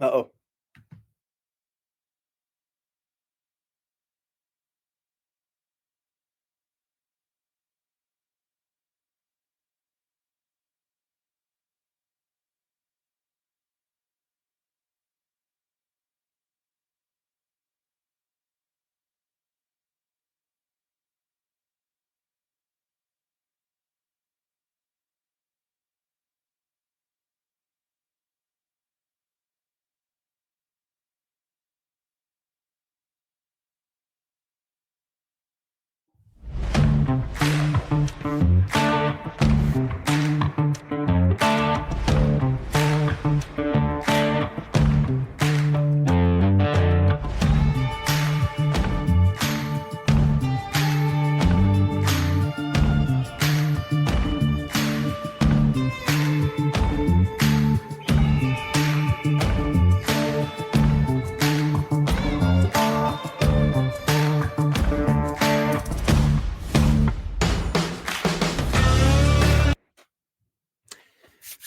Uh-oh.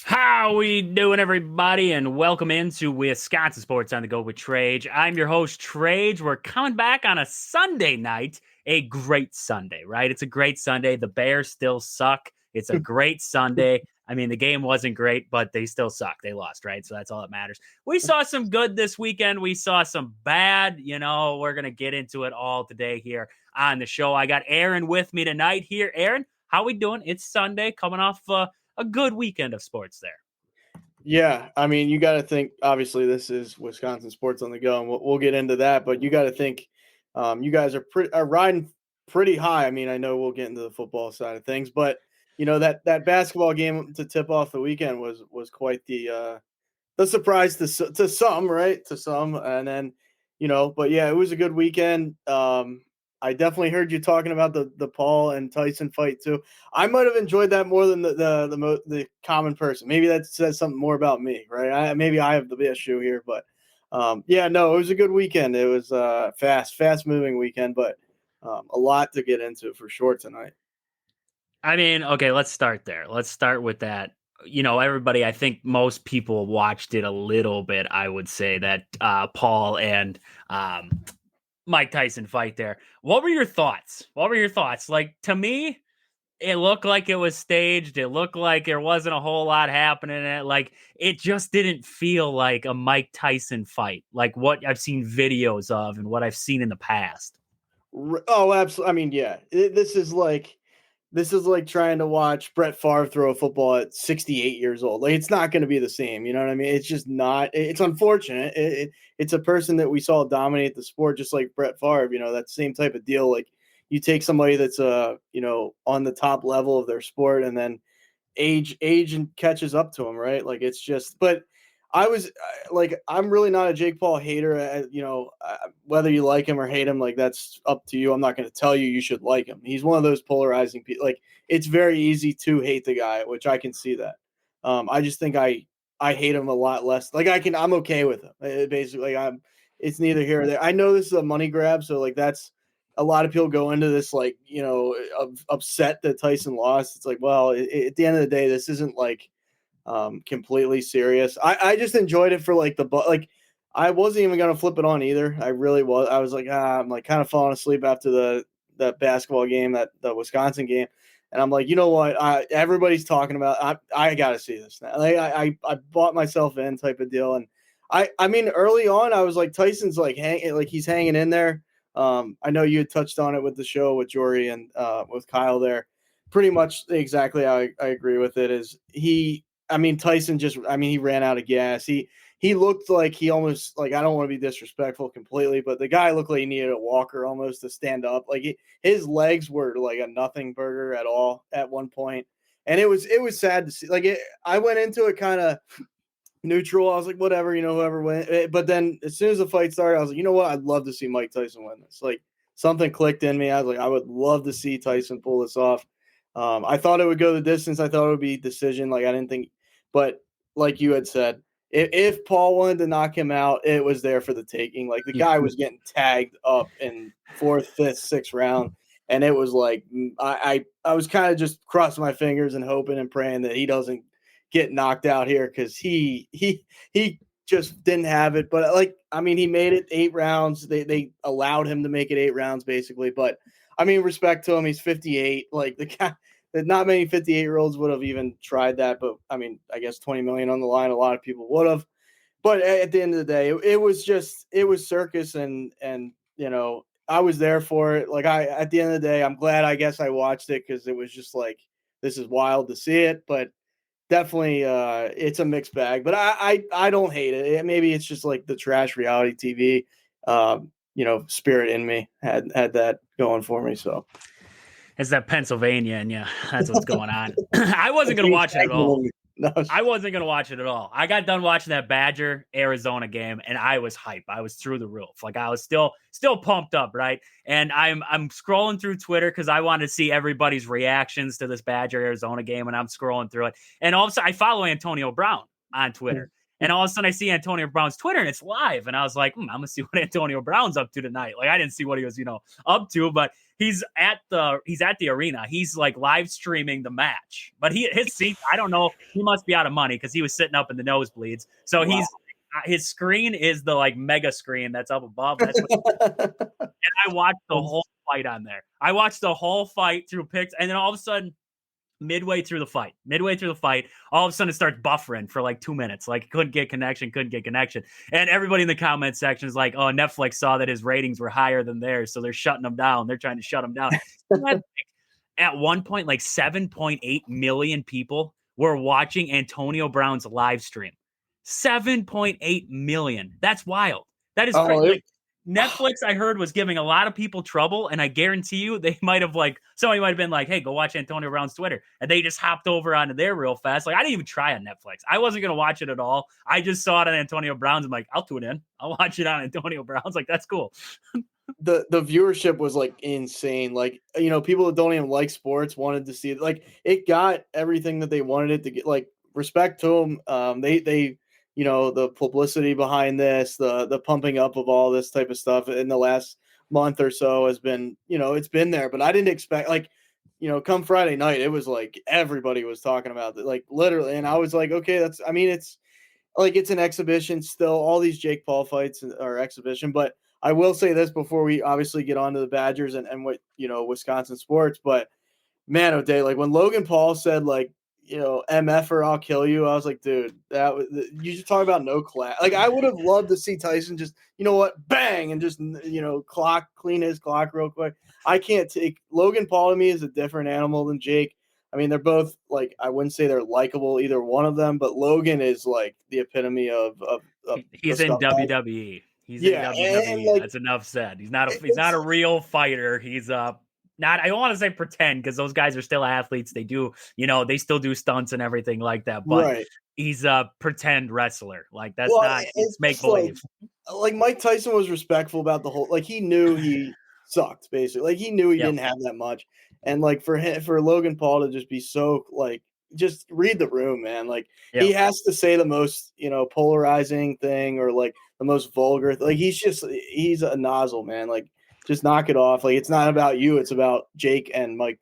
How we doing, everybody, and welcome into Wisconsin Sports on the Go with Trage. I'm your host, Trage. We're coming back on a Sunday night, a great Sunday, right? It's a great Sunday. The Bears still suck. It's a great Sunday. I mean, the game wasn't great, but they still suck. They lost, right? So that's all that matters. We saw some good this weekend. We saw some bad. We're going to get into it all today here on the show. I got Aaron with me tonight here. Aaron, how we doing? It's Sunday, coming off a good weekend of sports there. Yeah, I mean, you got to think. Obviously, this is Wisconsin Sports on the Go, and we'll get into that. But you got to think, you guys are riding pretty high. I mean, I know we'll get into the football side of things, but that basketball game to tip off the weekend was quite the surprise to some, right? To some, and then but yeah, it was a good weekend. I definitely heard you talking about the Paul and Tyson fight too. I might have enjoyed that more than the common person. Maybe that says something more about me, right? Maybe I have the issue here, but yeah, no, it was a good weekend. It was fast moving weekend, but a lot to get into for sure tonight. I mean, okay, let's start there. Let's start with that. Everybody, I think most people watched it a little bit. I would say that Paul and Mike Tyson fight there. What were your thoughts? Like, to me, it looked like it was staged. It looked like there wasn't a whole lot happening in it. Like, it just didn't feel like a Mike Tyson fight, like what I've seen videos of and what I've seen in the past. Oh, absolutely. I mean, yeah, this is like trying to watch Brett Favre throw a football at 68 years old. Like, it's not going to be the same. You know what I mean? It's just not. It's unfortunate. It's a person that we saw dominate the sport, just like Brett Favre. That same type of deal. Like, you take somebody that's on the top level of their sport, and then age and catches up to him, right? Like, it's just. But I was like, I'm really not a Jake Paul hater. Whether you like him or hate him, like, that's up to you. I'm not going to tell you should like him. He's one of those polarizing people. Like, it's very easy to hate the guy, which I can see that. I just think I hate him a lot less. Like, I'm okay with him. Basically, it's neither here or there. I know this is a money grab, so like that's a lot of people go into this like upset that Tyson lost. It's like, well, at the end of the day, this isn't like completely serious. I just enjoyed it for like I wasn't even gonna flip it on either. I really was. I was like, I'm like kind of falling asleep after that basketball game, the Wisconsin game, and I'm like, you know what? Everybody's talking about. I got to see this now. Like, I bought myself in type of deal, and I mean, early on, I was like, Tyson's like he's hanging in there. I know you had touched on it with the show with Jory and with Kyle there. Pretty much exactly how I agree with it. Tyson he ran out of gas. He looked like he almost, like, I don't want to be disrespectful completely, but the guy looked like he needed a walker almost to stand up. Like, his legs were like a nothing burger at all at one point. And it was sad to see. Like, I went into it kind of neutral. I was like, whatever, whoever wins. But then as soon as the fight started, I was like, you know what? I'd love to see Mike Tyson win this. Like, something clicked in me. I was like, I would love to see Tyson pull this off. I thought it would go the distance. I thought it would be decision. Like, I didn't think, but like you had said, if Paul wanted to knock him out, it was there for the taking. Like, the guy was getting tagged up in 4th, 5th, 6th round. And it was like, I was kind of just crossing my fingers and hoping and praying that he doesn't get knocked out here, because he just didn't have it. But like, I mean, he made it 8 rounds. They allowed him to make it 8 rounds basically. But I mean, respect to him. He's 58. Like the guy, not many 58-year-olds would have even tried that. But I mean, I guess 20 million on the line. A lot of people would have. But at the end of the day, it was circus, and I was there for it. Like at the end of the day, I'm glad. I guess I watched it because it was just like, this is wild to see it, but definitely it's a mixed bag. But I don't hate it. Maybe it's just like the trash reality TV, spirit in me had that going for me. So it's that Pennsylvania, and yeah, that's what's going on. I wasn't gonna watch it at all. No. I wasn't going to watch it at all. I got done watching that Badger Arizona game and I was hype. I was through the roof. Like I was still pumped up, right? And I'm scrolling through Twitter because I wanted to see everybody's reactions to this Badger Arizona game, and I'm scrolling through it. And all of a sudden I follow Antonio Brown on Twitter. And all of a sudden I see Antonio Brown's Twitter and it's live. And I was like, I'm going to see what Antonio Brown's up to tonight. Like I didn't see what he was, up to, but he's at the arena. He's like live streaming the match, but his seat, I don't know. He must be out of money because he was sitting up in the nosebleeds. So wow. His screen is the like mega screen that's up above. That's what and I watched the whole fight on there. I watched the whole fight through picks. And then all of a sudden, midway through the fight, all of a sudden it starts buffering for like 2 minutes. Like couldn't get connection. And everybody in the comment section is like, oh, Netflix saw that his ratings were higher than theirs, so they're shutting him down. They're trying to shut him down. At one point, like 7.8 million people were watching Antonio Brown's live stream. 7.8 million. That's wild. That is crazy. Netflix, I heard, was giving a lot of people trouble, and I guarantee you somebody might have been like, hey, go watch Antonio Brown's Twitter. And they just hopped over onto there real fast. Like, I didn't even try on Netflix. I wasn't going to watch it at all. I just saw it on Antonio Brown's. I'm like, I'll tune in. I'll watch it on Antonio Brown's. Like, that's cool. The viewership was like insane. Like, people that don't even like sports wanted to see it. Like, it got everything that they wanted it to get. Like, respect to them. They the publicity behind this, the pumping up of all this type of stuff in the last month or so has been, it's been there. But I didn't expect, like, come Friday night, it was like everybody was talking about it, like literally. And I was like, okay, it's like it's an exhibition still. All these Jake Paul fights are exhibition. But I will say this before we obviously get on to the Badgers and what, Wisconsin sports. But man, oh day, like when Logan Paul said, like, MF or I'll kill you. I was like, dude, you just talk about no class. Like, I would have loved to see Tyson just, bang, and just, clean his clock real quick. I can't take Logan Paul. To me is a different animal than Jake. I mean, they're both, like, I wouldn't say they're likable, either one of them, but Logan is like the epitome of he's in WWE. He's in WWE. Like, that's enough said. He's not a real fighter. He's not, I don't want to say pretend, because those guys are still athletes. They do, they still do stunts and everything like that. But right. He's a pretend wrestler. Like, that's it's make believe. Like Mike Tyson was respectful about the whole, like, he knew he sucked, basically. Like, he knew he didn't have that much. And like for Logan Paul to just be so, like, just read the room, man. Like, he has to say the most, polarizing thing, or like the most vulgar. Like, he's a nozzle, man. Like, just knock it off. Like, it's not about you. It's about Jake and Mike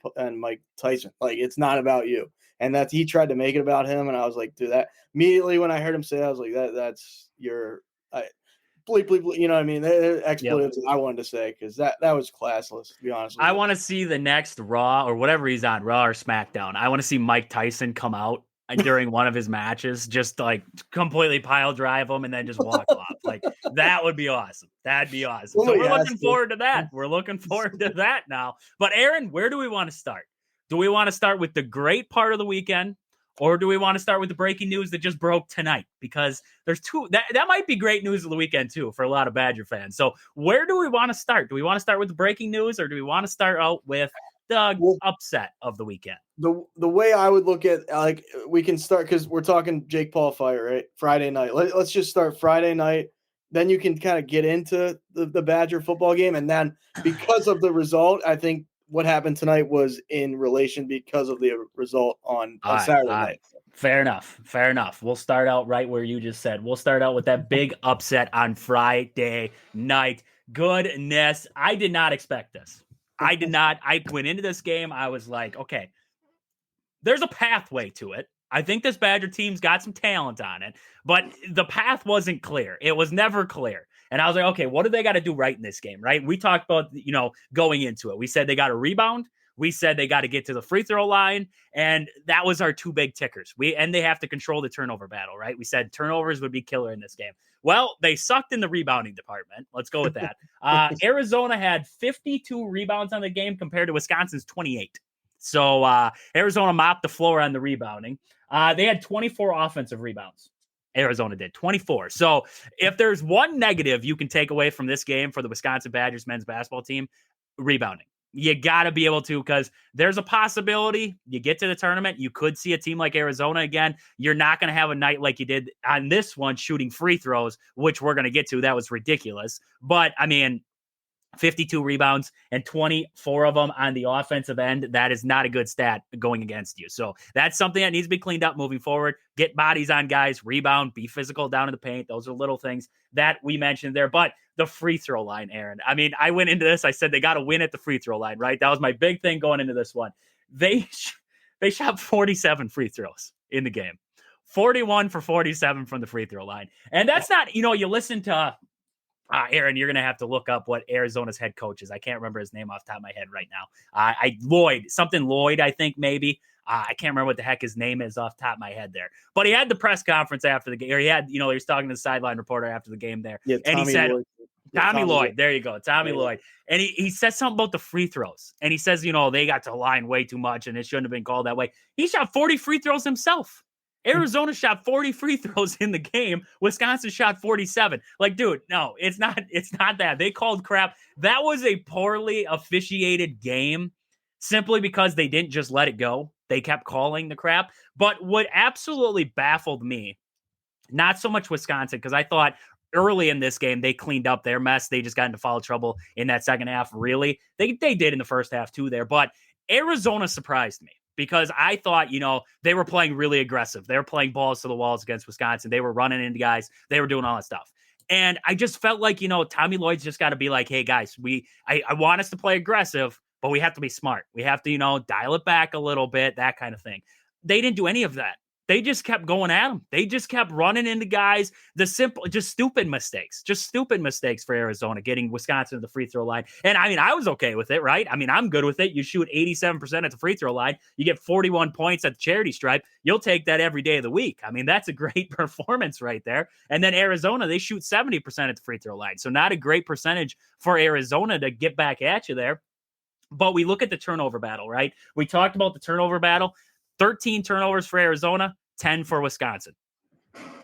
Tyson. Like, it's not about you. And he tried to make it about him. And I was like, dude, that immediately when I heard him say that, I was like, that's your bleep, bleep, bleep, you know what I mean? They're expletives I wanted to say, because that was classless, to be honest with you. I want to see the next Raw or whatever he's on, Raw or SmackDown. I want to see Mike Tyson come out during one of his matches, just like completely pile drive him and then just walk off. Like, that would be awesome. That'd be awesome. So we're looking forward to that. We're looking forward to that now. But Aaron, where do we want to start? Do we want to start with the great part of the weekend, or do we want to start with the breaking news that just broke tonight? Because there's two that might be great news of the weekend too for a lot of Badger fans. So where do we want to start? Do we want to start with the breaking news, or do we want to start out with the upset of the weekend? The way I would look at, like, we can start, because we're talking Jake Paul fight, right? Friday night. Let's just start Friday night. Then you can kind of get into the Badger football game. And then because of the result, I think what happened tonight was in relation because of the result on Saturday night. Fair enough. We'll start out right where you just said. We'll start out with that big upset on Friday night. Goodness, I did not expect this. I went into this game, I was like, okay, there's a pathway to it. I think this Badger team's got some talent on it, but the path wasn't clear. It was never clear. And I was like, okay, what do they got to do right in this game, right? We talked about, going into it. We said they got to rebound. We said they got to get to the free throw line. And that was our two big tickers. And they have to control the turnover battle, right? We said turnovers would be killer in this game. Well, they sucked in the rebounding department. Let's go with that. Arizona had 52 rebounds on the game compared to Wisconsin's 28. So Arizona mopped the floor on the rebounding. They had 24 offensive rebounds. Arizona did 24. So if there's one negative you can take away from this game for the Wisconsin Badgers men's basketball team, rebounding. You got to be able to, because there's a possibility you get to the tournament. You could see a team like Arizona again. You're not going to have a night like you did on this one shooting free throws, which we're going to get to. That was ridiculous. But, 52 rebounds and 24 of them on the offensive end. That is not a good stat going against you. So that's something that needs to be cleaned up moving forward. Get bodies on guys, rebound, be physical down in the paint. Those are little things that we mentioned there. But the free throw line, Aaron, I went into this. I said they got to win at the free throw line, right? That was my big thing going into this one. They shot 47 free throws in the game. 41 for 47 from the free throw line. And that's not, you listen to Aaron, you're going to have to look up what Arizona's head coach is. I can't remember his name off the top of my head right now. Lloyd, I think maybe. I can't remember what the heck his name is off the top of my head there. But he had the press conference after the game. Or he was talking to the sideline reporter after the game there. Yeah, and he said, Tommy Lloyd. Lloyd. There you go. Tommy Lloyd. And he said something about the free throws. And he says, they got to the line way too much and it shouldn't have been called that way. He shot 40 free throws himself. Arizona shot 40 free throws in the game. Wisconsin shot 47. Like, dude, no, it's not that. They called crap. That was a poorly officiated game simply because they didn't just let it go. They kept calling the crap. But what absolutely baffled me, not so much Wisconsin, because I thought early in this game, they cleaned up their mess. They just got into foul trouble in that second half, really. They did in the first half, too, there. But Arizona surprised me. Because I thought, they were playing really aggressive. They were playing balls to the walls against Wisconsin. They were running into guys. They were doing all that stuff. And I just felt like, Tommy Lloyd's just got to be like, hey, guys, I want us to play aggressive, but we have to be smart. We have to, dial it back a little bit, that kind of thing. They didn't do any of that. They just kept going at them. They just kept running into guys. Just stupid mistakes for Arizona, getting Wisconsin to the free throw line. And I was okay with it, right? I'm good with it. You shoot 87% at the free throw line. You get 41 points at the charity stripe. You'll take that every day of the week. That's a great performance right there. And then Arizona, they shoot 70% at the free throw line. So not a great percentage for Arizona to get back at you there. But we look at the turnover battle, right? We talked about the turnover battle. 13 turnovers for Arizona, 10 for Wisconsin.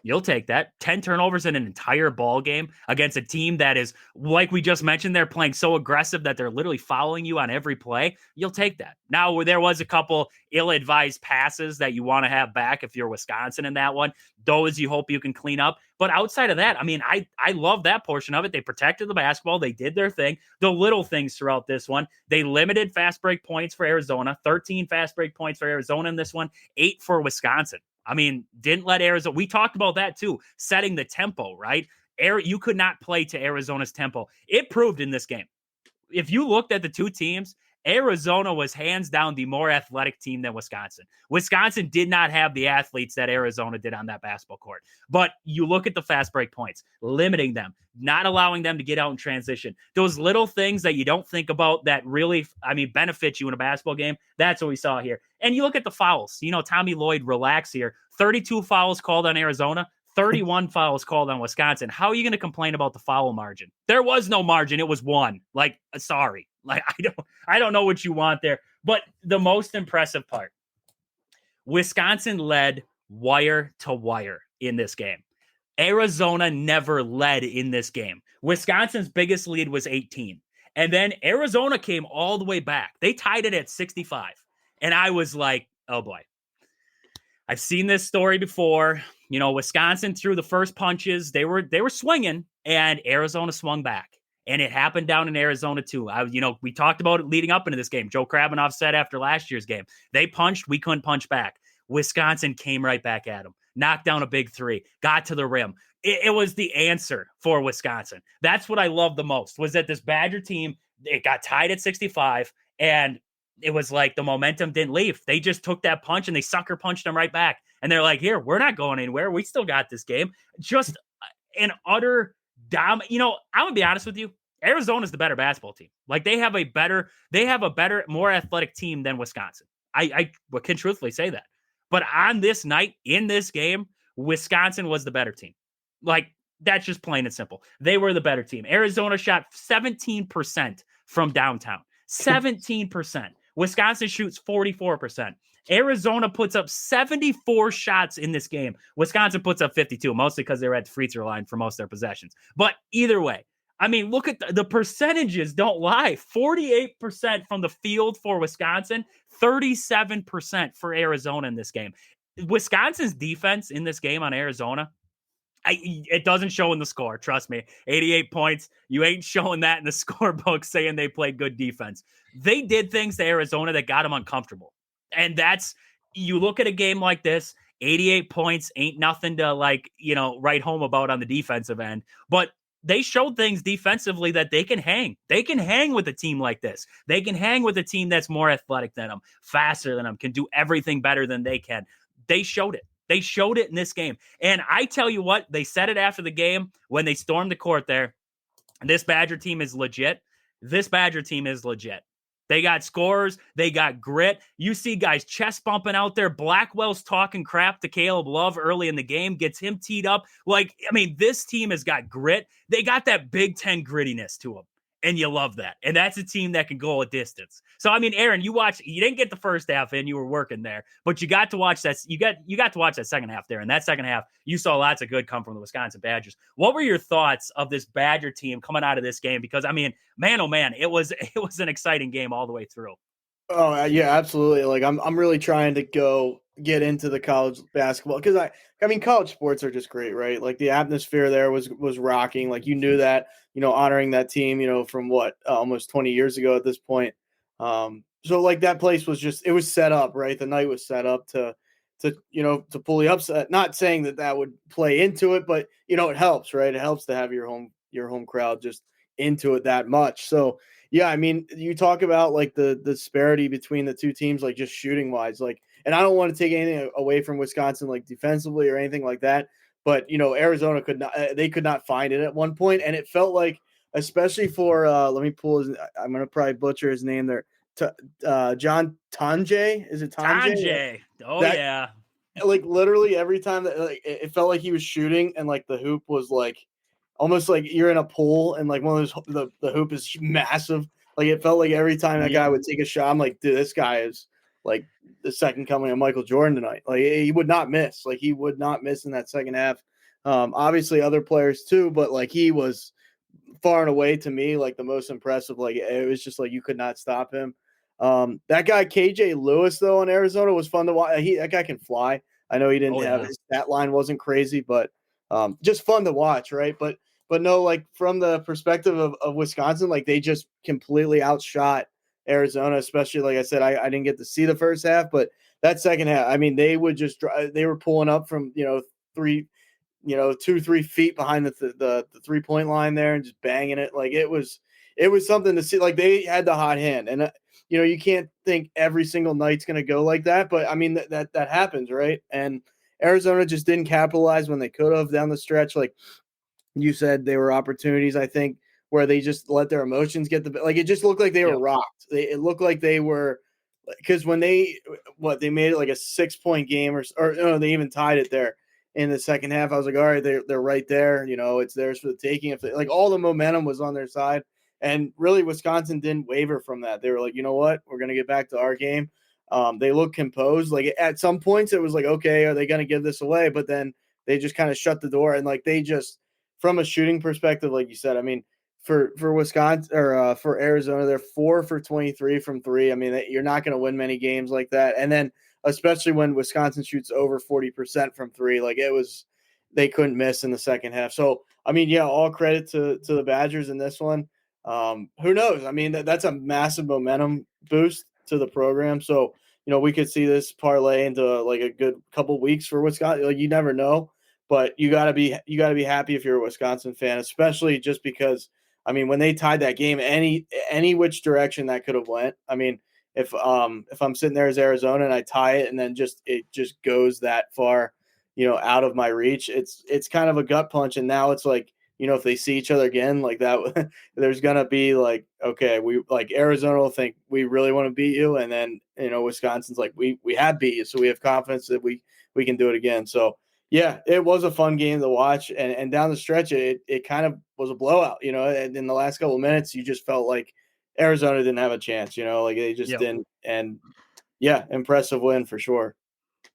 You'll take that. 10 turnovers in an entire ball game against a team that is, like we just mentioned, they're playing so aggressive that they're literally fouling you on every play. You'll take that. Now, there was a couple ill-advised passes that you want to have back if you're Wisconsin in that one. Those you hope you can clean up. But outside of that, I love that portion of it. They protected the basketball. They did their thing. The little things throughout this one. They limited fast break points for Arizona. 13 fast break points for Arizona in this one. 8 for Wisconsin. Didn't let Arizona. We talked about that too, setting the tempo, right? You could not play to Arizona's tempo. It proved in this game. If you looked at the two teams, Arizona was hands down the more athletic team than Wisconsin. Wisconsin did not have the athletes that Arizona did on that basketball court. But you look at the fast break points, limiting them, not allowing them to get out in transition. Those little things that you don't think about that really, benefit you in a basketball game. That's what we saw here. And you look at the fouls. Tommy Lloyd, relax here. 32 fouls called on Arizona. 31 fouls called on Wisconsin. How are you going to complain about the foul margin? There was no margin. It was one. Sorry. I don't know what you want there. But the most impressive part, Wisconsin led wire to wire in this game. Arizona never led in this game. Wisconsin's biggest lead was 18. And then Arizona came all the way back. They tied it at 65. And I was like, oh boy. I've seen this story before. Wisconsin threw the first punches. They were swinging, and Arizona swung back. And it happened down in Arizona too. We talked about it leading up into this game. Joe Krabanoff said after last year's game, they punched, we couldn't punch back. Wisconsin came right back at them, knocked down a big three, got to the rim. It was the answer for Wisconsin. That's what I love the most, was that this Badger team, it got tied at 65, and it was like the momentum didn't leave. They just took that punch and they sucker punched them right back. And they're like, here, we're not going anywhere. We still got this game. Just an utter I'm gonna be honest with you. Arizona's the better basketball team. Like they have a better, more athletic team than Wisconsin. I can truthfully say that. But on this night, in this game, Wisconsin was the better team. Like that's just plain and simple. They were the better team. Arizona shot 17% from downtown. 17%. Wisconsin shoots 44%. Arizona puts up 74 shots in this game. Wisconsin puts up 52, mostly because they were at the free throw line for most of their possessions. But either way, I mean, look at the percentages don't lie. 48% from the field for Wisconsin, 37% for Arizona in this game. Wisconsin's defense in this game on Arizona, it doesn't show in the score. Trust me. 88 points. You ain't showing that in the scorebook saying they played good defense. They did things to Arizona that got them uncomfortable. And you look at a game like this, 88 points ain't nothing to write home about on the defensive end. But they showed things defensively that they can hang. They can hang with a team like this. They can hang with a team that's more athletic than them, faster than them, can do everything better than they can. They showed it. They showed it in this game. And I tell you what, they said it after the game when they stormed the court there. This Badger team is legit. This Badger team is legit. They got scorers. They got grit. You see guys chest bumping out there. Blackwell's talking crap to Caleb Love early in the game, gets him teed up. This team has got grit. They got that Big Ten grittiness to them. And you love that. And that's a team that can go a distance. So, Aaron, you didn't get the first half in, you were working there, but you got to watch that. You got to watch that second half there. And that second half, you saw lots of good come from the Wisconsin Badgers. What were your thoughts of this Badger team coming out of this game? Because, man, oh man, it was an exciting game all the way through. Oh yeah, absolutely. Like I'm really trying to get into the college basketball because college sports are just great, right? Like the atmosphere there was rocking. Like you knew that, honoring that team, from what almost 20 years ago at this point. So like that place was it was set up, right? The night was set up to pull the upset. Not saying that would play into it, but it helps, right? It helps to have your home crowd just into it that much. So yeah, you talk about like the disparity between the two teams, like just shooting wise, like, and I don't want to take anything away from Wisconsin, like defensively or anything like that, but Arizona could not find it at one point, and it felt like, especially for let me pull I'm gonna probably butcher his name there, John Tonje, is it Tonje? Tonje, yeah. Like literally every time that it felt like he was shooting, and like the hoop was like almost like you're in a pool and like one of those, the hoop is massive. Like it felt like every time that guy would take a shot, I'm like, dude, this guy is like the second coming of Michael Jordan tonight. Like he would not miss. Like he would not miss in that second half. Obviously other players too, but like he was far and away to me like the most impressive. Like it was just like you could not stop him. That guy KJ Lewis though in Arizona was fun to watch. That guy can fly. I know he didn't have his stat line wasn't crazy, but just fun to watch, right? But no, like from the perspective of Wisconsin, like they just completely outshot Arizona, especially like I said, I didn't get to see the first half, but that second half, they were pulling up from 2-3 feet behind the 3-point line there and just banging it. Like it was something to see. Like they had the hot hand, and you can't think every single night's going to go like that, but that happens, right? And Arizona just didn't capitalize when they could have down the stretch. Like you said, there were opportunities, I think, where they just let their emotions get it just looked like they were rocked. It looked like they were, because when they made it like a 6-point game or no, they even tied it there in the second half. I was like, all right, they're right there. It's theirs for the taking. If like all the momentum was on their side, and really Wisconsin didn't waver from that. They were like, you know what, we're gonna get back to our game. They looked composed. Like at some points, it was like, okay, are they gonna give this away? But then they just kind of shut the door, and like they just, from a shooting perspective, like you said, for Wisconsin or for Arizona, they're 4 for 23 from three. You're not going to win many games like that. And then especially when Wisconsin shoots over 40% from three, like they couldn't miss in the second half. So, all credit to the Badgers in this one. Who knows? That's a massive momentum boost to the program. So, we could see this parlay into like a good couple weeks for Wisconsin. Like you never know. But you gotta be happy if you're a Wisconsin fan, especially just because when they tied that game, any which direction that could have went. if I'm sitting there as Arizona and I tie it and then it just goes that far, out of my reach, it's kind of a gut punch. And now it's like, if they see each other again like that, there's gonna be like, okay, we like Arizona will think we really want to beat you, and then Wisconsin's like we have beat you, so we have confidence that we can do it again. So yeah, it was a fun game to watch, and down the stretch, it kind of was a blowout. And in the last couple of minutes, you just felt like Arizona didn't have a chance. Like they just didn't. And yeah, impressive win for sure.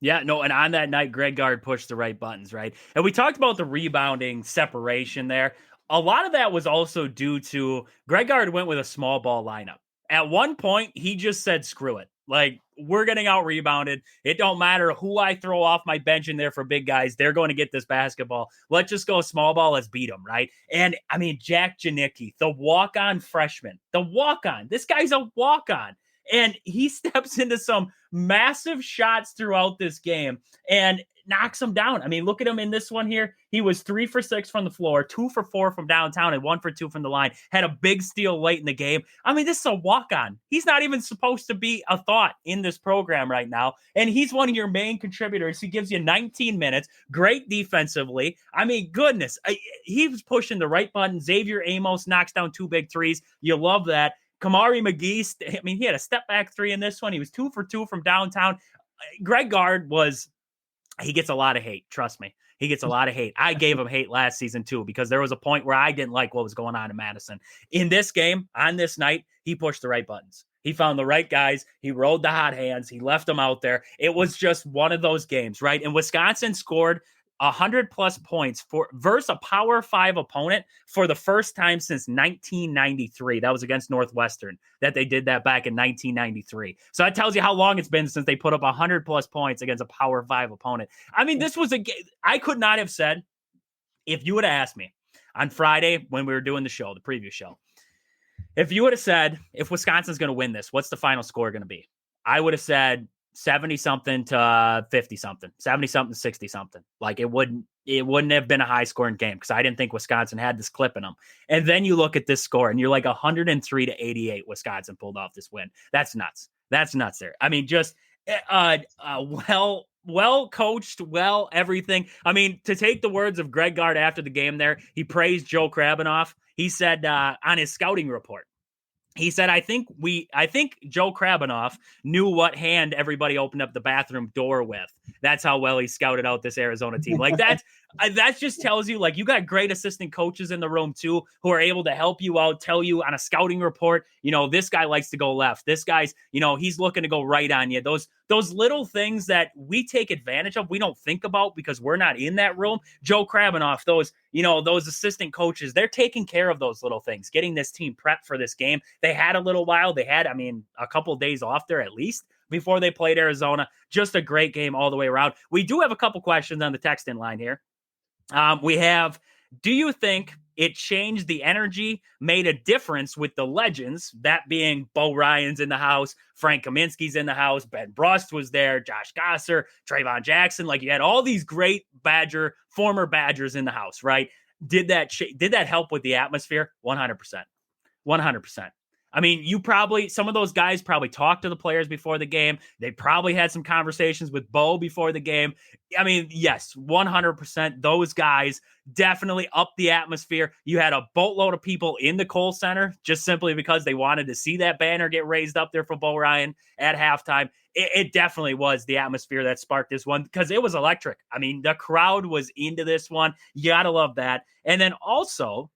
Yeah, no, and on that night, Greg Gard pushed the right buttons, right? And we talked about the rebounding separation there. A lot of that was also due to Greg Gard went with a small ball lineup. At one point, he just said, screw it. Like, we're getting out rebounded. It don't matter who I throw off my bench in there for big guys. They're going to get this basketball. Let's just go small ball. Let's beat them, right? And, I mean, Jack Janicki, the walk-on freshman. The walk-on. This guy's a walk-on. And he steps into some massive shots throughout this game and knocks them down. I mean, look at him in this one here. He was 3 for 6 from the floor, 2 for 4 from downtown, and 1 for 2 from the line. Had a big steal late in the game. I mean, this is a walk-on. He's not even supposed to be a thought in this program right now. And he's one of your main contributors. He gives you 19 minutes, great defensively. I mean, goodness, he was pushing the right button. Xavier Amos knocks down 2 big threes. You love that. Kamari McGee, I mean, he had a step back 3 in this one. He was 2 for 2 from downtown. Greg Gard he gets a lot of hate. Trust me. He gets a lot of hate. I gave him hate last season too, because there was a point where I didn't like what was going on in Madison. In this game, on this night, he pushed the right buttons. He found the right guys. He rode the hot hands. He left them out there. It was just one of those games, right? And Wisconsin scored 100+ points versus a Power 5 opponent for the first time since 1993. That was against Northwestern that they did that back in 1993. So that tells you how long it's been since they put up 100+ points against a Power 5 opponent. I mean, this was a game I could not have said if you would have asked me on Friday when we were doing the show, the preview show. If you would have said, if Wisconsin's going to win this, what's the final score going to be? I would have said 70-something to 50-something, 70-something, 60-something. Like it wouldn't have been a high scoring game because I didn't think Wisconsin had this clip in them. And then you look at this score and you're like 103-88. Wisconsin pulled off this win. That's nuts. That's nuts there. I mean, just well coached, well everything. I mean, to take the words of Greg Gard after the game there, he praised Joe Krabanoff. He said on his scouting report, he said, I think Joe Krabanoff knew what hand everybody opened up the bathroom door with. That's how well he scouted out this Arizona team. Like that just tells you, like, you got great assistant coaches in the room too, who are able to help you out, tell you on a scouting report, this guy likes to go left. This guy's, he's looking to go right on you. Those little things that we take advantage of, we don't think about because we're not in that room. Joe Krabanoff, those assistant coaches, they're taking care of those little things, getting this team prepped for this game. They had a little while. They had, a couple of days off there at least before they played Arizona. Just a great game all the way around. We do have a couple questions on the text-in line here. We have, do you think it changed the energy, made a difference with the legends, that being Bo Ryan's in the house, Frank Kaminsky's in the house, Ben Brust was there, Josh Gosser, Trayvon Jackson. Like, you had all these great former Badgers in the house, right? Did that help with the atmosphere? 100%. 100%. I mean, some of those guys probably talked to the players before the game. They probably had some conversations with Bo before the game. I mean, yes, 100%. Those guys definitely upped the atmosphere. You had a boatload of people in the Kohl Center just simply because they wanted to see that banner get raised up there for Bo Ryan at halftime. It definitely was the atmosphere that sparked this one because it was electric. I mean, the crowd was into this one. You got to love that. And then also,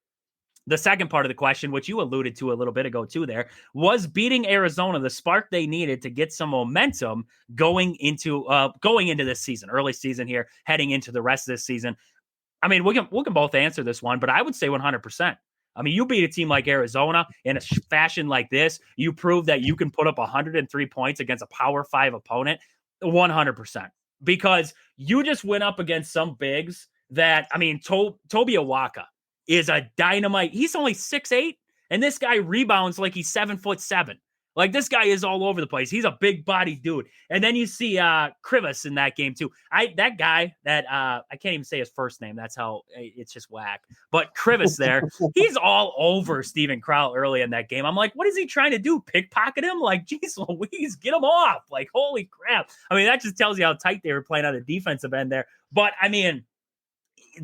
the second part of the question, which you alluded to a little bit ago too there, was beating Arizona the spark they needed to get some momentum going into this season, early season here, heading into the rest of this season. I mean, we can both answer this one, but I would say 100%. I mean, you beat a team like Arizona in a fashion like this. You prove that you can put up 103 points against a Power 5 opponent, 100%. Because you just went up against some bigs that, Toby Awaka is a dynamite. He's only 6'8", and this guy rebounds like he's 7'7". Like, this guy is all over the place. He's a big body dude. And then you see Krivis in that game too. That guy that I can't even say his first name. That's how it's just whack. But Krivis there, he's all over Steven Crowl early in that game. I'm like, what is he trying to do? Pickpocket him? Like, geez Louise, get him off. Like, holy crap. I mean, that just tells you how tight they were playing on the defensive end there. But I mean,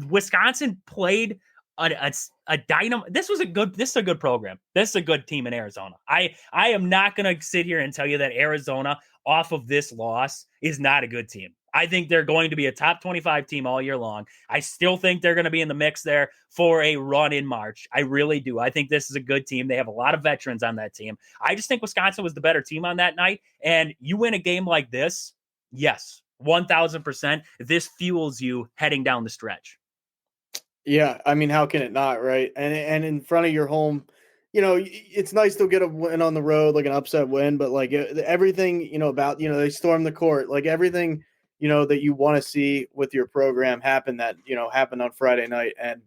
Wisconsin played a dynamo. This is a good program. This is a good team in Arizona. I am not going to sit here and tell you that Arizona off of this loss is not a good team. I think they're going to be a top 25 team all year long. I still think they're going to be in the mix there for a run in March. I really do. I think this is a good team. They have a lot of veterans on that team. I just think Wisconsin was the better team on that night. And you win a game like this, yes, 1,000%. This fuels you heading down the stretch. Yeah, I mean, how can it not, right? And in front of your home, it's nice to get a win on the road, like an upset win, but like everything, about, they storm the court, like everything, that you want to see with your program happened on Friday night. And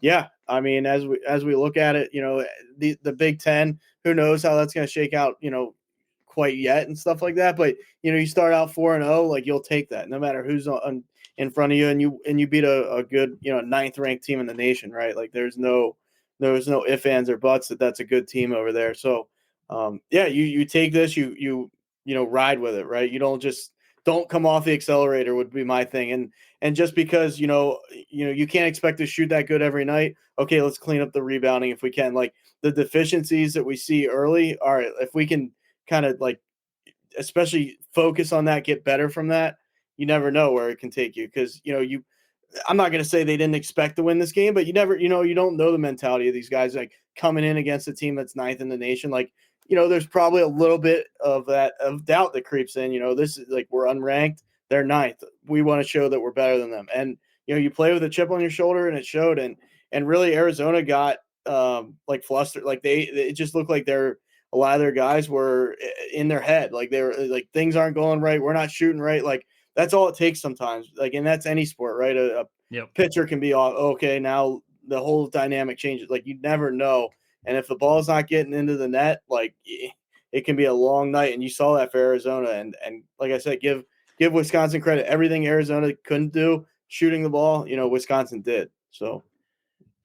yeah, I mean, as we look at it, the Big Ten, who knows how that's going to shake out, quite yet and stuff like that. But, you start out 4-0, like you'll take that no matter who's on in front of you, and you beat a good, 9th ranked team in the nation, right? Like there's no ifs, ands, or buts that's a good team over there. So yeah, you take this, you ride with it, right? You don't come off the accelerator would be my thing. And just because, you can't expect to shoot that good every night. Okay, let's clean up the rebounding if we can. Like the deficiencies that we see early, all right, if we can kind of like especially focus on that, get better from that, you never know where it can take you. Because, I'm not going to say they didn't expect to win this game, but you never, you don't know the mentality of these guys, like coming in against a team that's 9th in the nation. Like, there's probably a little bit of that of doubt that creeps in. This is like, we're unranked, they're 9th. We want to show that we're better than them. And, you play with a chip on your shoulder, and it showed. And really Arizona got like flustered. Like it just looked like a lot of their guys were in their head. Like they were like, things aren't going right. We're not shooting right. Like, that's all it takes sometimes. Like, and that's any sport, right? A pitcher can be off. Okay, now the whole dynamic changes. Like, you never know. And if the ball's not getting into the net, like it can be a long night. And you saw that for Arizona. And like I said, give Wisconsin credit. Everything Arizona couldn't do, shooting the ball, Wisconsin did. So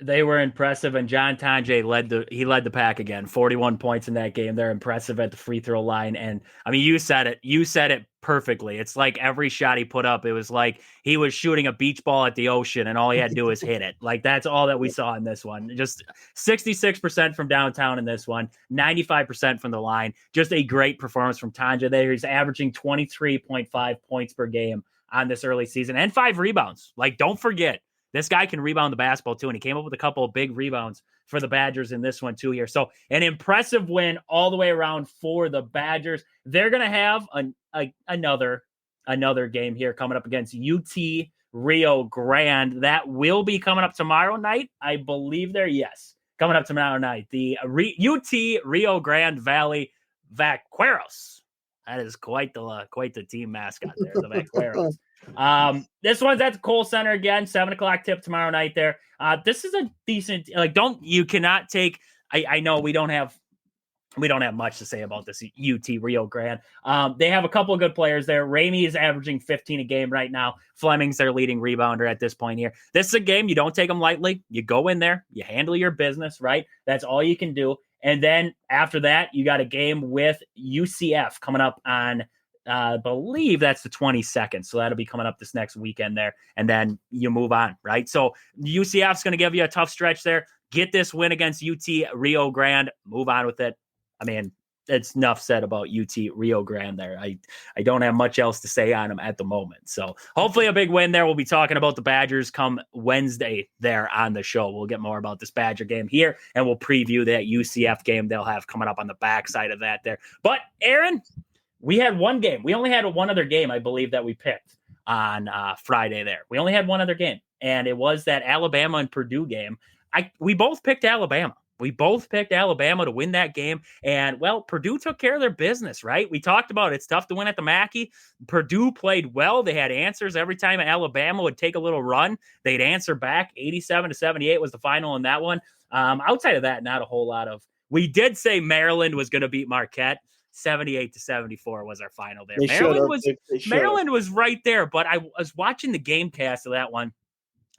they were impressive, and John Tonje led the pack again. 41 points in that game. They're impressive at the free throw line, and I mean, you said it perfectly. It's like every shot he put up, it was like he was shooting a beach ball at the ocean, and all he had to do was hit it. Like, that's all that we saw in this one. Just 66% from downtown in this one, 95% from the line. Just a great performance from Tonje there. He's averaging 23.5 points per game on this early season, and 5 rebounds. Like, don't forget, this guy can rebound the basketball too, and he came up with a couple of big rebounds for the Badgers in this one too here. So an impressive win all the way around for the Badgers. They're going to have another game here coming up against UT Rio Grande. That will be coming up tomorrow night. I believe yes, coming up tomorrow night. The UT Rio Grande Valley Vaqueros. That is quite the team mascot there, the Vaqueros. This one's at the Kohl Center again, 7:00 tip tomorrow night there. This is a decent, you cannot take, I know we don't have much to say about this UT Rio Grande. They have a couple of good players there. Ramey is averaging 15 a game right now. Fleming's their leading rebounder at this point here. This is a game, you don't take them lightly. You go in there, you handle your business, right? That's all you can do. And then after that, you got a game with UCF coming up on, I believe that's the 22nd. So that'll be coming up this next weekend there. And then you move on, right? So UCF's going to give you a tough stretch there. Get this win against UT Rio Grande. Move on with it. I mean, it's enough said about UT Rio Grande there. I don't have much else to say on them at the moment. So hopefully a big win there. We'll be talking about the Badgers come Wednesday there on the show. We'll get more about this Badger game here, and we'll preview that UCF game they'll have coming up on the backside of that there. But Aaron, we had one game. We only had one other game, I believe, that we picked on Friday there. We only had one other game, and it was that Alabama and Purdue game. We both picked Alabama. We both picked Alabama to win that game. And, well, Purdue took care of their business, right? We talked about it's tough to win at the Mackey. Purdue played well. They had answers every time Alabama would take a little run. They'd answer back. 87-78 was the final in that one. Outside of that, not a whole lot of – we did say Maryland was going to beat Marquette. 78-74 was our final there. They Maryland was right there, but I was watching the game cast of that one.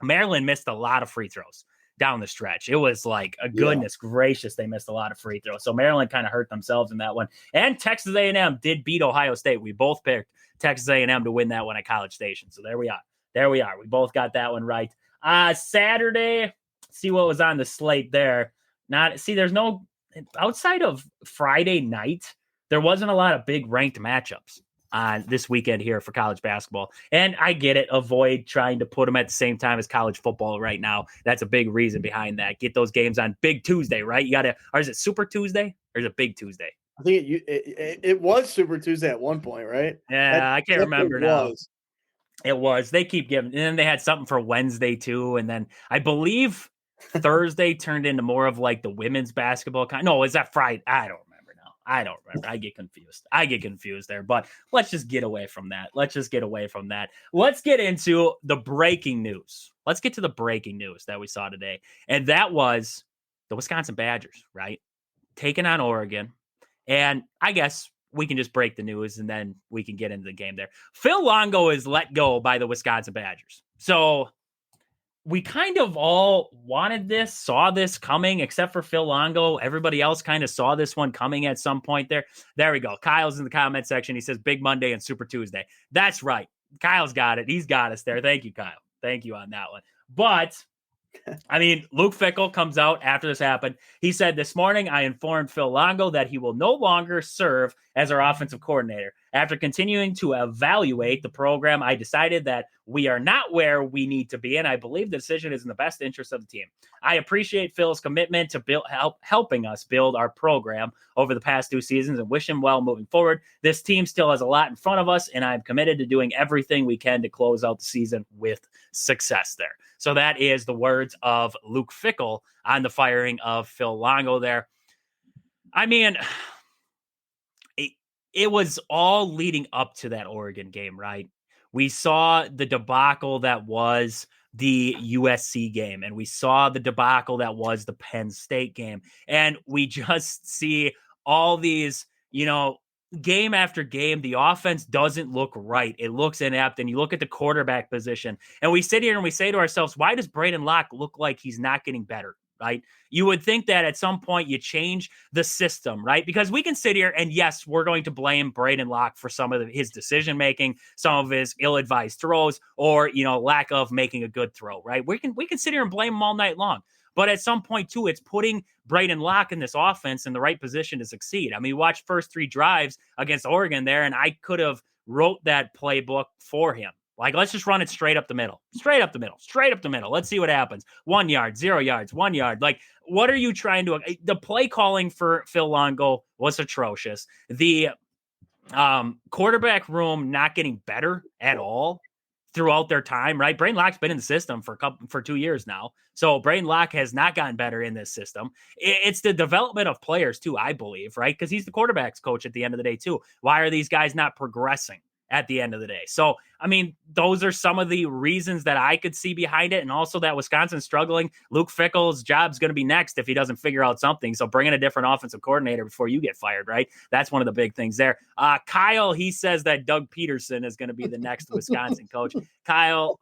Maryland missed a lot of free throws down the stretch. It was like, goodness gracious, they missed a lot of free throws. So Maryland kind of hurt themselves in that one. And Texas A&M did beat Ohio State. We both picked Texas A&M to win that one at College Station. So there we are. We both got that one right. Saturday, see what was on the slate there. There's no, outside of Friday night, there wasn't a lot of big ranked matchups on this weekend here for college basketball. And I get it. Avoid trying to put them at the same time as college football right now. That's a big reason behind that. Get those games on Big Tuesday, right? Or is it Super Tuesday or is it Big Tuesday? I think it was Super Tuesday at one point, right? Yeah, I can't remember now. It was. They keep giving, and then they had something for Wednesday too. And then I believe Thursday turned into more of like the women's basketball kind. No, is that Friday? I don't remember. I get confused there, but let's just get away from that. Let's get into the breaking news. Let's get to the breaking news that we saw today. And that was the Wisconsin Badgers, right? Taking on Oregon. And I guess we can just break the news and then we can get into the game there. Phil Longo is let go by the Wisconsin Badgers. So we kind of all wanted this, saw this coming, except for Phil Longo. Everybody else kind of saw this one coming at some point there. There we go. Kyle's in the comment section. He says Big Monday and Super Tuesday. That's right. Kyle's got it. He's got us there. Thank you, Kyle. Thank you on that one. But I mean, Luke Fickell comes out after this happened. He said, this morning, I informed Phil Longo that he will no longer serve as our offensive coordinator. After continuing to evaluate the program, I decided that we are not where we need to be, and I believe the decision is in the best interest of the team. I appreciate Phil's commitment to helping us build our program over the past 2 seasons and wish him well moving forward. This team still has a lot in front of us, and I'm committed to doing everything we can to close out the season with success there. So that is the words of Luke Fickell on the firing of Phil Longo there. I mean, it was all leading up to that Oregon game, right? We saw the debacle that was the USC game, and we saw the debacle that was the Penn State game. And we just see all these, game after game, the offense doesn't look right. It looks inept. And you look at the quarterback position, and we sit here and we say to ourselves, why does Brayden Locke look like he's not getting better? Right? You would think that at some point you change the system, right? Because we can sit here and yes, we're going to blame Brayden Locke for some of his decision-making, some of his ill-advised throws, or, lack of making a good throw, right? We can sit here and blame him all night long. But at some point too, it's putting Brayden Locke in this offense in the right position to succeed. I mean, watch first 3 drives against Oregon there, and I could have wrote that playbook for him. Like, let's just run it straight up the middle. Let's see what happens. 1 yard, 0 yards, 1 yard. Like, what are you trying to... The play calling for Phil Longo was atrocious. The quarterback room not getting better at all throughout their time, right? Brayden Locke's been in the system for 2 years now. So Brayden Locke has not gotten better in this system. It's the development of players too, I believe, right? Because he's the quarterback's coach at the end of the day too. Why are these guys not progressing at the end of the day? So, I mean, those are some of the reasons that I could see behind it. And also that Wisconsin's struggling. Luke Fickell's job's going to be next if he doesn't figure out something. So bring in a different offensive coordinator before you get fired, right? That's one of the big things there. Kyle, he says that Doug Peterson is going to be the next Wisconsin coach. Kyle,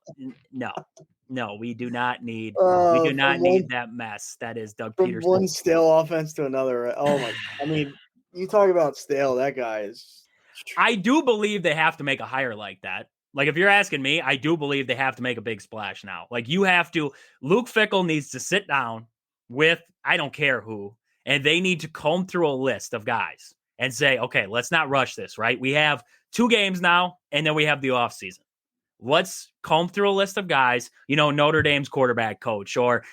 no, we do not need that mess. That is Doug Peterson. One stale offense to another. Oh my! I mean, you talk about stale. That guy is. I do believe they have to make a hire like that. Like, if you're asking me, I do believe they have to make a big splash now. Like, Luke Fickell needs to sit down with, I don't care who, and they need to comb through a list of guys and say, okay, let's not rush this, right? We have 2 games now, and then we have the offseason. Let's comb through a list of guys, Notre Dame's quarterback coach, or,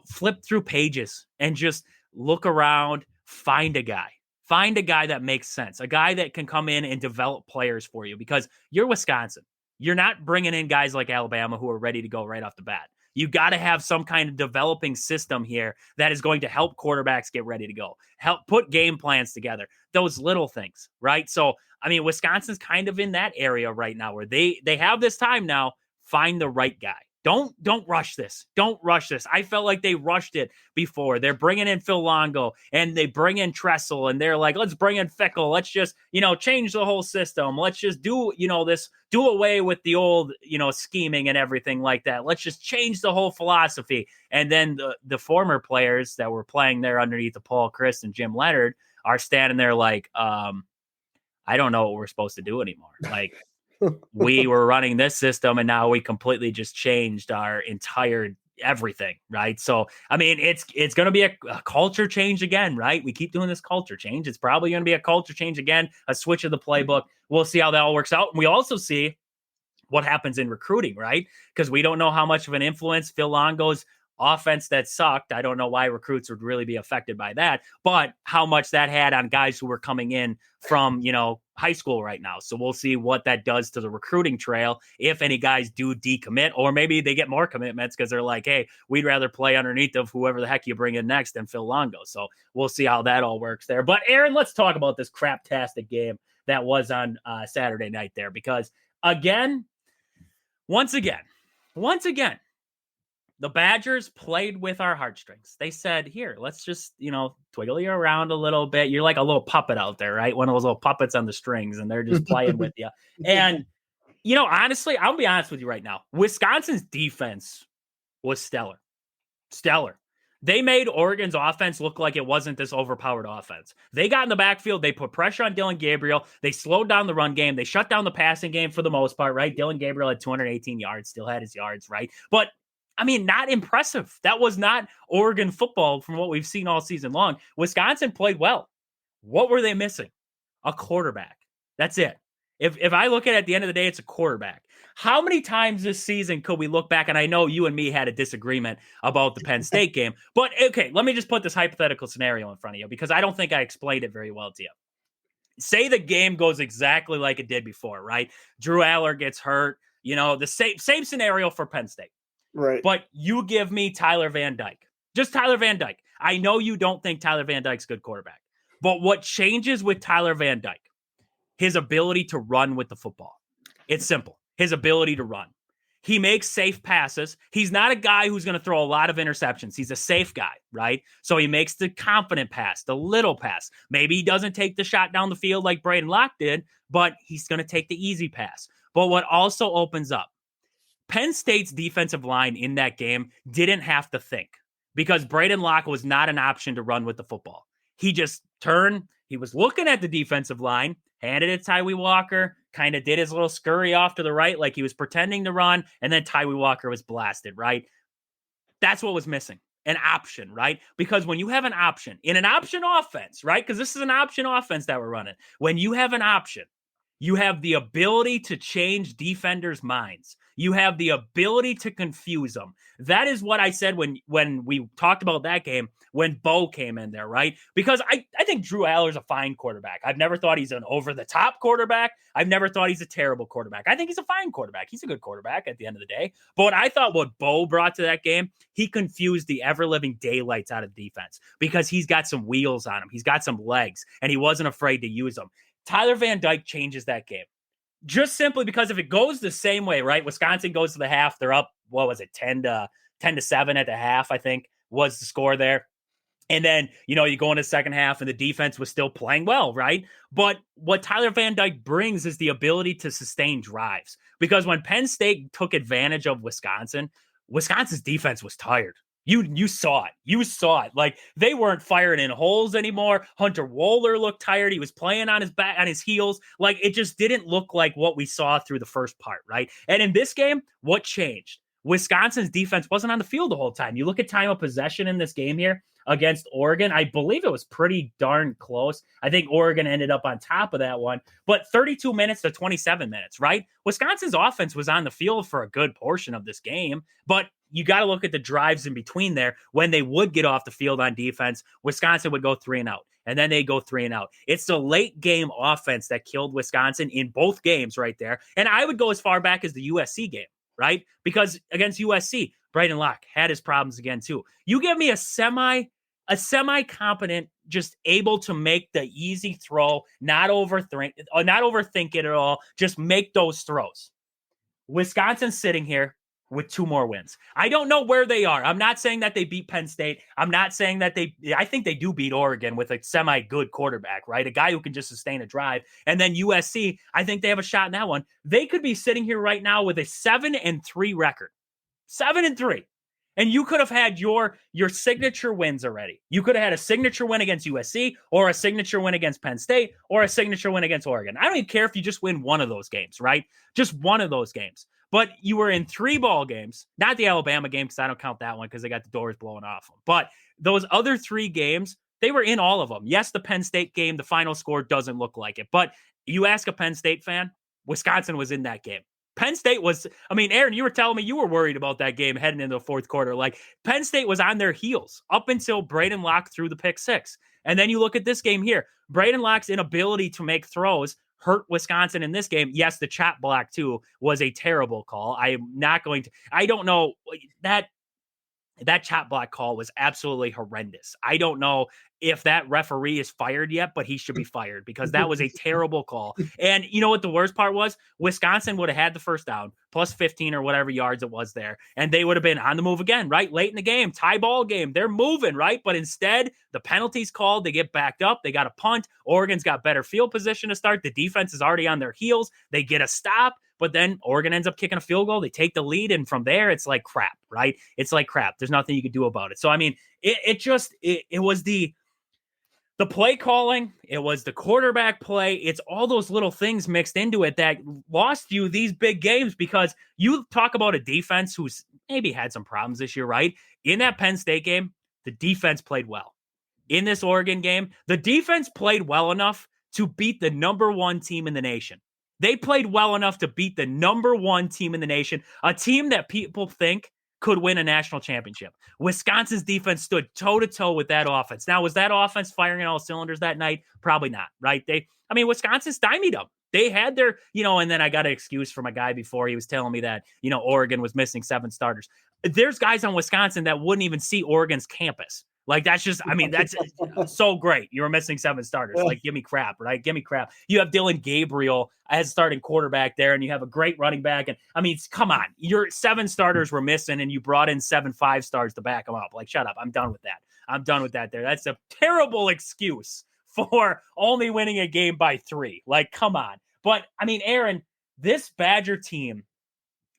flip through pages and just look around, find a guy. Find a guy that makes sense, a guy that can come in and develop players for you, because you're Wisconsin. You're not bringing in guys like Alabama who are ready to go right off the bat. You got to have some kind of developing system here that is going to help quarterbacks get ready to go, help put game plans together, those little things, right? So, I mean, Wisconsin's kind of in that area right now where they have this time now. Find the right guy. Don't rush this. Don't rush this. I felt like they rushed it before. They're bringing in Phil Longo and they bring in Tressel and they're like, let's bring in Fickle. Let's just, change the whole system. Let's just do, this, do away with the old, scheming and everything like that. Let's just change the whole philosophy. And then the former players that were playing there underneath the Paul Chris and Jim Leonard are standing there like, I don't know what we're supposed to do anymore. Like, we were running this system and now we completely just changed our entire everything, right? So, I mean, it's going to be a culture change again, right? We keep doing this culture change. It's probably going to be a culture change again, a switch of the playbook. We'll see how that all works out. And we also see what happens in recruiting, right? Because we don't know how much of an influence Phil Longo's offense that sucked. I don't know why recruits would really be affected by that, but how much that had on guys who were coming in from, high school right now. So we'll see what that does to the recruiting trail. If any guys do decommit, or maybe they get more commitments because they're like, hey, we'd rather play underneath of whoever the heck you bring in next than Phil Longo. So we'll see how that all works there. But Aaron, let's talk about this craptastic game that was on Saturday night there, because once again, the Badgers played with our heartstrings. They said, here, let's just, twiggle you around a little bit. You're like a little puppet out there, right? One of those little puppets on the strings, and they're just playing with you. And, honestly, I'll be honest with you right now. Wisconsin's defense was stellar. They made Oregon's offense look like it wasn't this overpowered offense. They got in the backfield. They put pressure on Dylan Gabriel. They slowed down the run game. They shut down the passing game for the most part, right? Dylan Gabriel had 218 yards, still had his yards, right? But I mean, not impressive. That was not Oregon football from what we've seen all season long. Wisconsin played well. What were they missing? A quarterback. That's it. If I look at it the end of the day, it's a quarterback. How many times this season could we look back? And I know you and me had a disagreement about the Penn State game, but okay, let me just put this hypothetical scenario in front of you because I don't think I explained it very well to you. Say the game goes exactly like it did before, right? Drew Aller gets hurt, the same scenario for Penn State. Right. But you give me Tyler Van Dyke. Just Tyler Van Dyke. I know you don't think Tyler Van Dyke's a good quarterback. But what changes with Tyler Van Dyke? His ability to run with the football. It's simple. His ability to run. He makes safe passes. He's not a guy who's going to throw a lot of interceptions. He's a safe guy, right? So he makes the confident pass, the little pass. Maybe he doesn't take the shot down the field like Brayden Locke did, but he's going to take the easy pass. But what also opens up, Penn State's defensive line in that game didn't have to think because Brayden Locke was not an option to run with the football. He just turned. He was looking at the defensive line, handed it to Tyree Walker, kind of did his little scurry off to the right like he was pretending to run, and then Tyree Walker was blasted, right? That's what was missing. An option, right? Because when you have an option in an option offense, right? Because this is an option offense that we're running. When you have an option, you have the ability to change defenders' minds. You have the ability to confuse them. That is what I said when we talked about that game when Bo came in there, right? Because I think Drew Aller's a fine quarterback. I've never thought he's an over-the-top quarterback. I've never thought he's a terrible quarterback. I think he's a fine quarterback. He's a good quarterback at the end of the day. But I thought what Bo brought to that game, he confused the ever-living daylights out of defense because he's got some wheels on him. He's got some legs, and he wasn't afraid to use them. Tyler Van Dyke changes that game. Just simply because if it goes the same way, right? Wisconsin goes to the half. They're up, 10 to 7 at the half, I think, was the score there. And then, you go into the second half and the defense was still playing well, right? But what Tyler Van Dyke brings is the ability to sustain drives. Because when Penn State took advantage of Wisconsin's defense was tired. You saw it. You saw it. Like they weren't firing in holes anymore. Hunter Wohler looked tired. He was playing on his back, on his heels. Like it just didn't look like what we saw through the first part, right? And in this game, what changed? Wisconsin's defense wasn't on the field the whole time. You look at time of possession in this game here against Oregon. I believe it was pretty darn close. I think Oregon ended up on top of that one, but 32 minutes to 27 minutes, right? Wisconsin's offense was on the field for a good portion of this game, but you got to look at the drives in between there. When they would get off the field on defense, Wisconsin would go 3 and out, and then they go 3 and out. It's the late game offense that killed Wisconsin in both games right there. And I would go as far back as the USC game, right? Because against USC, Brayden Locke had his problems again too. You give me a semi-competent, just able to make the easy throw, not overthink it at all, just make those throws. Wisconsin's sitting here. with 2 more wins. I don't know where they are. I'm not saying that they beat Penn State. I'm not saying that I think they do beat Oregon with a semi-good quarterback, right? A guy who can just sustain a drive. And then USC, I think they have a shot in that one. They could be sitting here right now with a 7-3 record. 7-3. And you could have had your signature wins already. You could have had a signature win against USC or a signature win against Penn State or a signature win against Oregon. I don't even care if you just win one of those games, right? Just one of those games. But you were in 3 ball games, not the Alabama game because I don't count that one because they got the doors blown off them. But those other 3 games, they were in all of them. Yes, the Penn State game, the final score doesn't look like it. But you ask a Penn State fan, Wisconsin was in that game. Penn State was, Aaron, you were telling me you were worried about that game heading into the fourth quarter. Like, Penn State was on their heels up until Brayden Locke threw the pick 6. And then you look at this game here. Brayden Locke's inability to make throws hurt Wisconsin in this game. Yes, the chop block, too, was a terrible call. I am not going to, I don't know, that chop block call was absolutely horrendous. I don't know if that referee is fired yet, but he should be fired because that was a terrible call. And you know what the worst part was? Wisconsin would have had the first down plus 15 or whatever yards it was there. And they would have been on the move again, right? Late in the game, tie ball game. They're moving, right? But instead, the penalty's called. They get backed up. They got a punt. Oregon's got better field position to start. The defense is already on their heels. They get a stop. But then Oregon ends up kicking a field goal. They take the lead. And from there, it's like crap, right? It's like crap. There's nothing you can do about it. So, it was the play calling. It was the quarterback play. It's all those little things mixed into it that lost you these big games because you talk about a defense who's maybe had some problems this year, right? In that Penn State game, the defense played well. In this Oregon game, the defense played well enough to beat the number 1 team in the nation. They played well enough to beat the number 1 team in the nation, a team that people think could win a national championship. Wisconsin's defense stood toe-to-toe with that offense. Now, was that offense firing on all cylinders that night? Probably not, right? Wisconsin stymied them. They had their, and then I got an excuse from a guy before. He was telling me that, Oregon was missing 7 starters. There's guys on Wisconsin that wouldn't even see Oregon's campus. Like, that's just, that's so great. You were missing 7 starters. Like, give me crap, right? Give me crap. You have Dylan Gabriel as starting quarterback there, and you have a great running back. And, come on. Your 7 starters were missing, and you brought in 7 5-stars to back them up. Like, shut up. I'm done with that. I'm done with that there. That's a terrible excuse for only winning a game by 3. Like, come on. But, Aaron, this Badger team,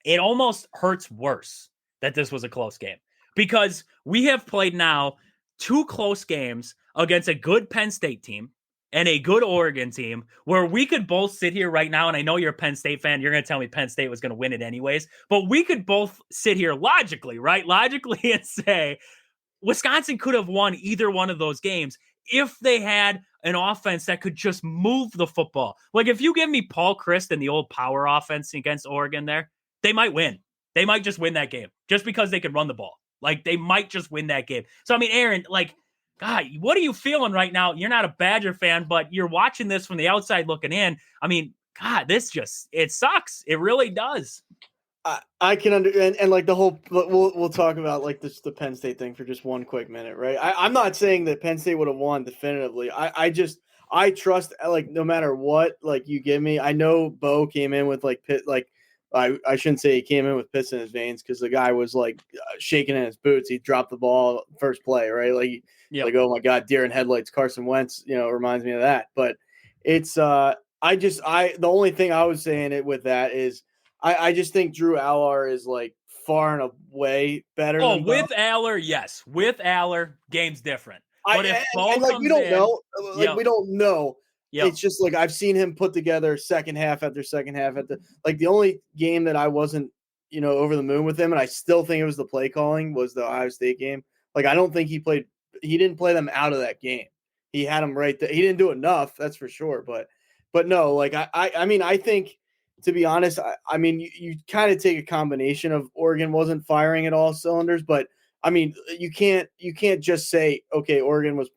it almost hurts worse that this was a close game because we have played now 2 close games against a good Penn State team and a good Oregon team where we could both sit here right now. And I know you're a Penn State fan. You're going to tell me Penn State was going to win it anyways, but we could both sit here logically, right? Logically and say Wisconsin could have won either one of those games if they had an offense that could just move the football. Like, if you give me Paul Chryst and the old power offense against Oregon there, they might win. They might just win that game just because they could run the ball. Like, they might just win that game. So, Aaron, God, what are you feeling right now? You're not a Badger fan, but you're watching this from the outside looking in. God, it sucks. It really does. I can understand, and like the whole, we'll talk about like the Penn State thing for just one quick minute, right? I'm not saying that Penn State would have won definitively. I trust, like, no matter what, like, you give me. I know Bo came in with I shouldn't say he came in with piss in his veins because the guy was like shaking in his boots. He dropped the ball first play, right? Like, oh my God, deer in headlights. Carson Wentz, reminds me of that. But it's the only thing I was saying it with that is I just think Drew Aller is like far and away better. Oh, with Aller, yes, with Aller, game's different. But if Bo comes we don't in, know, we don't know. Yep. It's just like I've seen him put together second half after second half at the only game that I wasn't, over the moon with him, and I still think it was the play calling was the Ohio State game. Like, I don't think he didn't play them out of that game. He had them right there. He didn't do enough, that's for sure. But no, like I think, to be honest, you kind of take a combination of Oregon wasn't firing at all cylinders, but you can't just say, okay, Oregon was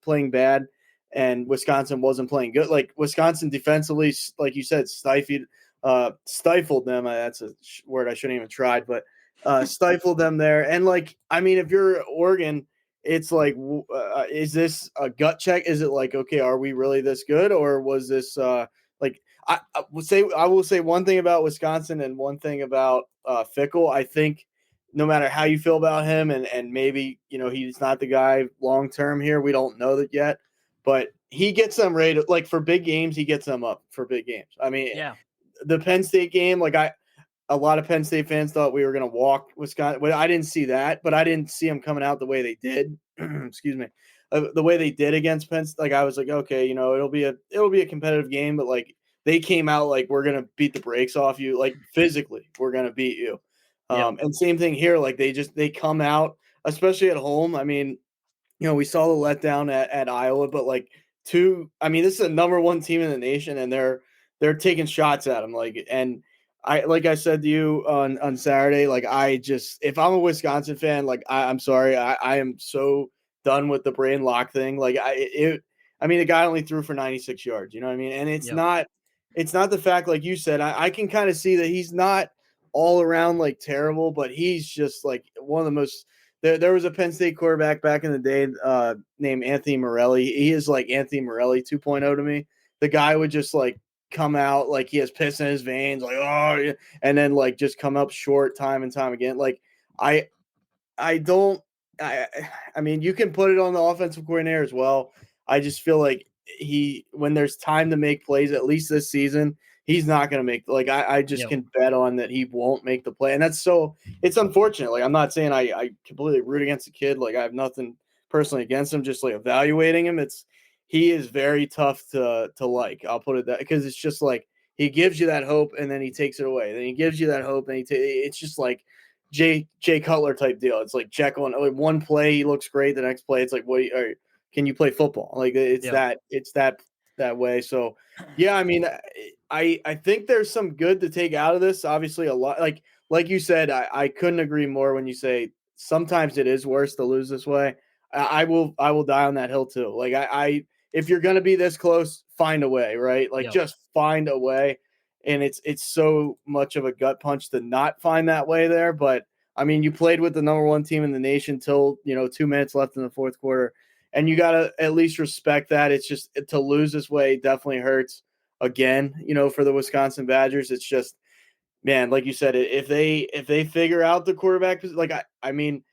playing bad and Wisconsin wasn't playing good. Like, Wisconsin defensively, like you said, stifled them. That's a word I shouldn't even tried, but stifled them there. And if you're Oregon, it's like, is this a gut check? Is it like, okay, are we really this good? Or was this like I will say one thing about Wisconsin and one thing about Fickell. I think no matter how you feel about him, and maybe he's not the guy long term here. We don't know that yet, but he gets them ready to, like, for big games. He gets them up for big games. I mean, Yeah. the Penn State game, like a lot of Penn State fans thought we were going to walk Wisconsin. Well, I didn't see that, but I didn't see them coming out the way they did. Excuse me, the way they did against Penn State. Like, I was like, okay, it'll be a competitive game, but like they came out like, we're going to beat the brakes off you, like physically we're going to beat you. Yep. And same thing here. Like they come out, especially at home. I mean, we saw the letdown at Iowa, but like I mean, this is a number one team in the nation, and they're taking shots at them. Like I said to you on Saturday, like if I'm a Wisconsin fan, like I'm sorry, I am so done with the Brayden Locke thing. Like I mean, the guy only threw for 96 yards. You know what I mean? And it's Yep. not the fact, like you said. I can kind of see that he's not all around like terrible, but he's just like one of the most. There was a Penn State quarterback back in the day named Anthony Morelli. He is like Anthony Morelli 2.0 to me. The guy would just like come out like he has piss in his veins, like, oh, and then like just come up short time and time again. Like I I don't. I mean, you can put it on the offensive coordinator as well. I just feel like when there's time to make plays, at least this season, he's not going to make. Like I just Yep. can bet on that he won't make the play, and it's unfortunate. Like, I'm not saying I completely root against the kid. Like, I have nothing personally against him. Just like evaluating him, he is very tough to like. I'll put it that, because it's just like he gives you that hope and then he takes it away. Then he gives you that hope and it's just like Jay Cutler type deal. It's like Jekyll and one play he looks great, the next play it's like, can you play football? Like Yep. it's that way. So yeah, I mean, I think there's some good to take out of this. Obviously, a lot, like you said, I couldn't agree more when you say sometimes it is worse to lose this way. I will die on that hill too. Like I if you're gonna be this close, find a way, right? Like, Yep. just find a way. And it's so much of a gut punch to not find that way there. But I mean, you played with the number one team in the nation till 2 minutes left in the fourth quarter, and you got to at least respect that. It's just, to lose this way definitely hurts again. For the Wisconsin Badgers, it's just, man, like you said, if they figure out the quarterback, like I mean,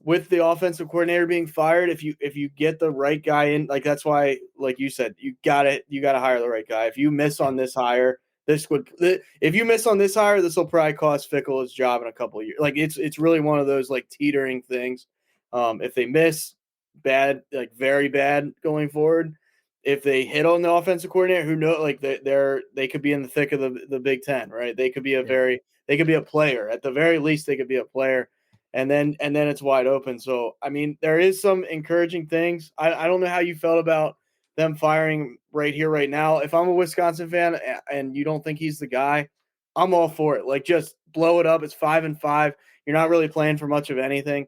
with the offensive coordinator being fired, if you get the right guy in, like, that's why, like you said, you gotta hire the right guy. If you miss on this hire, if you miss on this hire, this will probably cost Fickell his job in a couple of years. Like, it's really one of those like teetering things. If they miss, bad, like very bad going forward. If they hit on the offensive coordinator, who knows, like they could be in the thick of the Big Ten, right? They could be Yep. they could be a player. At the very least, they could be a player. And then it's wide open. So I mean, there is some encouraging things. I don't know how you felt about them firing right here, right now. If I'm a Wisconsin fan and you don't think he's the guy, I'm all for it. Like, just blow it up. It's 5-5. You're not really playing for much of anything.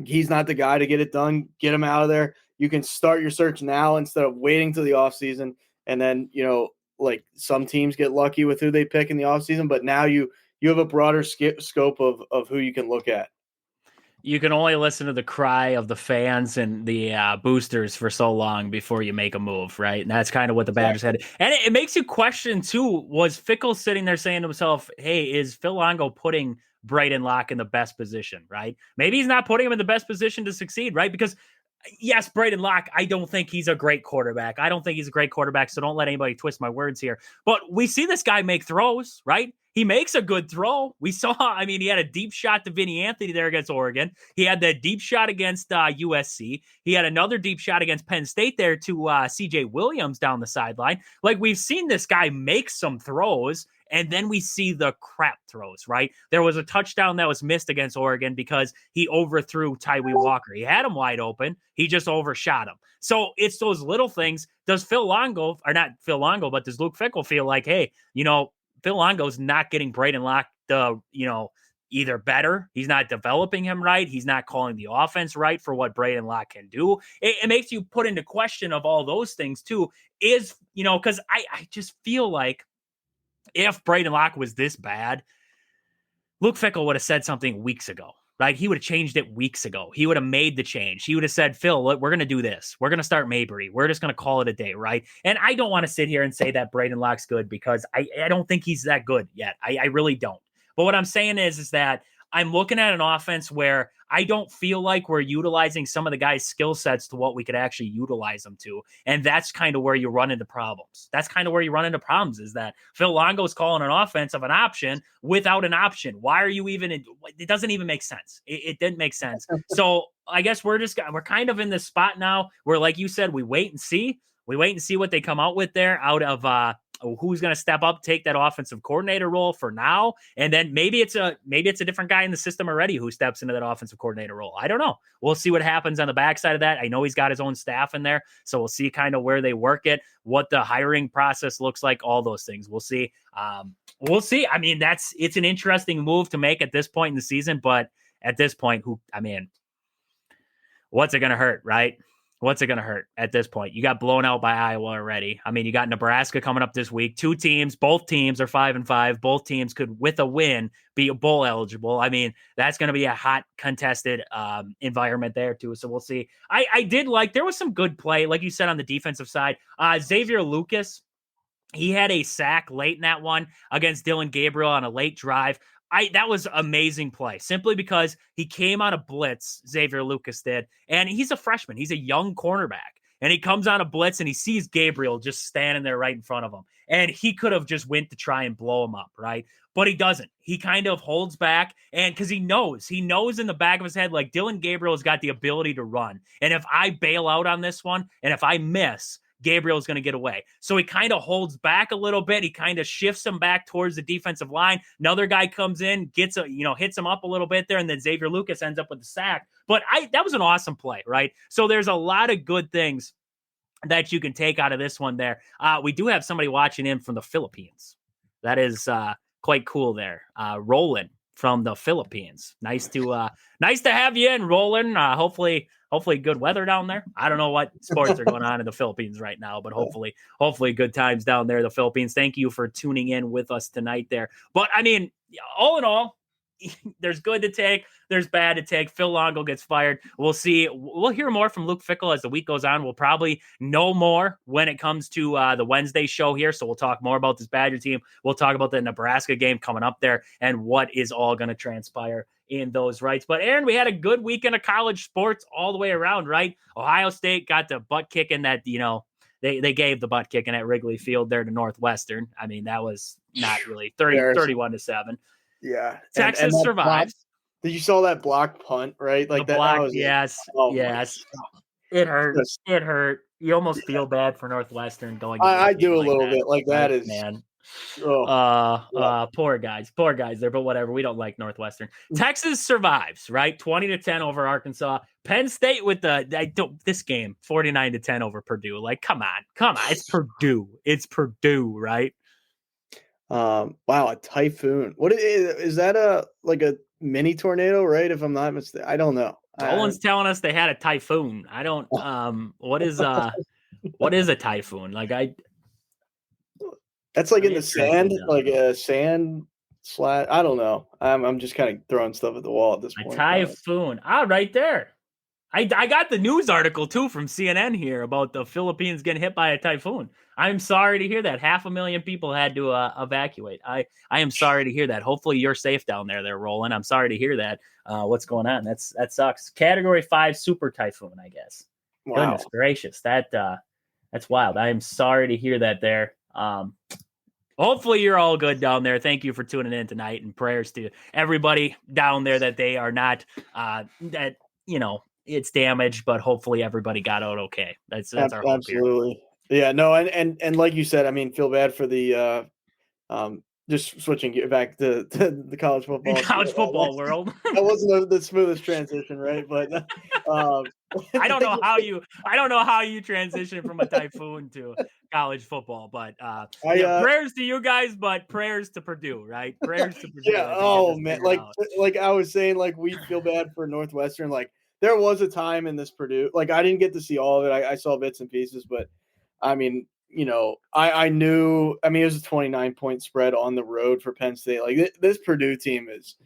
He's not the guy to get it done. Get him out of there. You can start your search now instead of waiting to the offseason. And then, like, some teams get lucky with who they pick in the offseason, but now you have a broader scope of who you can look at. You can only listen to the cry of the fans and the boosters for so long before you make a move, right? And that's kind of what the Badgers had. And it makes you question, too, was Fickell sitting there saying to himself, hey, is Phil Longo putting Brayden Locke in the best position, right? Maybe he's not putting him in the best position to succeed, right? Because yes, Brayden Locke, I don't think he's a great quarterback. I don't think he's a great quarterback, so don't let anybody twist my words here. But we see this guy make throws, right? He makes a good throw. We saw, I mean, he had a deep shot to Vinny Anthony there against Oregon. He had that deep shot against USC. He had another deep shot against Penn State there to CJ Williams down the sideline. Like, we've seen this guy make some throws, and then we see the crap throws, right? There was a touchdown that was missed against Oregon because he overthrew Tyree Walker. He had him wide open. He just overshot him. So it's those little things. Does Phil Longo, or not Phil Longo, but does Luke Fickell feel like, hey, Phil Longo's not getting Brayden Locke either better. He's not developing him right. He's not calling the offense right for what Brayden Locke can do. It makes you put into question of all those things too. Because I just feel like if Brayden Locke was this bad, Luke Fickell would have said something weeks ago, right? He would have changed it weeks ago. He would have made the change. He would have said, Phil, look, we're going to do this. We're going to start Mabry. We're just going to call it a day, right? And I don't want to sit here and say that Brayden Locke's good because I don't think he's that good yet. I really don't. But what I'm saying is that I'm looking at an offense where I don't feel like we're utilizing some of the guys' skill sets to what we could actually utilize them to. And that's kind of where you run into problems. That's kind of where you run into problems is that Phil Longo is calling an offense of an option without an option. Why are you even, it doesn't even make sense. It didn't make sense. So I guess we're kind of in this spot now where, like you said, we wait and see. We wait and see what they come out with there out of, who's going to step up, take that offensive coordinator role for now. And then maybe it's a different guy in the system already who steps into that offensive coordinator role. I don't know. We'll see what happens on the backside of that. I know he's got his own staff in there, so we'll see kind of where they work it, what the hiring process looks like, all those things. We'll see. We'll see. I mean, it's an interesting move to make at this point in the season, but at this point, what's it going to hurt, right? What's it going to hurt at this point? You got blown out by Iowa already. I mean, you got Nebraska coming up this week. Two teams, both teams are 5-5. Both teams could, with a win, be bowl eligible. I mean, that's going to be a hot contested environment there too. So we'll see. I did like, there was some good play, like you said, on the defensive side. Xavier Lucas, he had a sack late in that one against Dylan Gabriel on a late drive. That was amazing play simply because he came on a blitz, Xavier Lucas did, and he's a freshman. He's a young cornerback, and he comes on a blitz and he sees Gabriel just standing there right in front of him, and he could have just went to try and blow him up, right? But he doesn't. He kind of holds back, and because he knows in the back of his head, like Dylan Gabriel has got the ability to run, and if I bail out on this one, and if I miss, Gabriel's going to get away. So he kind of holds back a little bit. He kind of shifts him back towards the defensive line. Another guy comes in, hits him up a little bit there, and then Xavier Lucas ends up with the sack. But that was an awesome play, right? So there's a lot of good things that you can take out of this one there. We do have somebody watching in from the Philippines. That is quite cool there. Roland from the Philippines. Nice to have you in, Roland. Hopefully good weather down there. I don't know what sports are going on in the Philippines right now, but hopefully good times down there in the Philippines. Thank you for tuning in with us tonight there. But I mean, all in all, there's good to take, there's bad to take. Phil Longo gets fired. We'll see. We'll hear more from Luke Fickell as the week goes on. We'll probably know more when it comes to the Wednesday show here. So we'll talk more about this Badger team. We'll talk about the Nebraska game coming up there and what is all going to transpire in those rights. But Aaron, we had a good weekend of college sports all the way around, right? Ohio State got the butt kicking that, they gave the butt kicking at Wrigley Field there to Northwestern. I mean, that was not really 31-7. Yeah. Texas and survives. Did you saw that block punt, right? Like the that block, was yes. It hurt. It hurt. You almost feel bad for Northwestern going. I do a little bit. Like that is, man. yeah. Poor guys there, but whatever. We don't like Northwestern. Texas survives, right? 20-10 over Arkansas. Penn State with this game 49-10 over Purdue. Like, come on, it's Purdue, right? Wow, a typhoon. What is that? A mini tornado, right? If I'm not mistaken, I don't know. Roland's telling us they had a typhoon. I don't. What is a typhoon? That's like in the sand, like a sand slat. I don't know. I'm just kind of throwing stuff at the wall at this point. A typhoon. Right there. I got the news article too from CNN here about the Philippines getting hit by a typhoon. I'm sorry to hear that. 500,000 people had to evacuate. I am sorry to hear that. Hopefully you're safe down there, Roland. I'm sorry to hear that. What's going on? That sucks. Category 5 super typhoon, I guess. Wow. Goodness gracious. That's wild. I am sorry to hear that there. Hopefully you're all good down there. Thank you for tuning in tonight, and prayers to everybody down there that they are not it's damaged, but hopefully everybody got out okay. That's our hope. Absolutely. Here. Yeah, no, and like you said, I mean, feel bad for the just switching back to the college football world. That wasn't the smoothest transition, right? But I don't know how you transition from a typhoon to college football, but prayers to you guys, but prayers to Purdue, right? Prayers to Purdue. Yeah. Oh man, like I was saying, like we feel bad for Northwestern. Like there was a time in this Purdue, like I didn't get to see all of it. I saw bits and pieces, but I mean, I knew. I mean, it was a 29-point spread on the road for Penn State. Like this Purdue team is.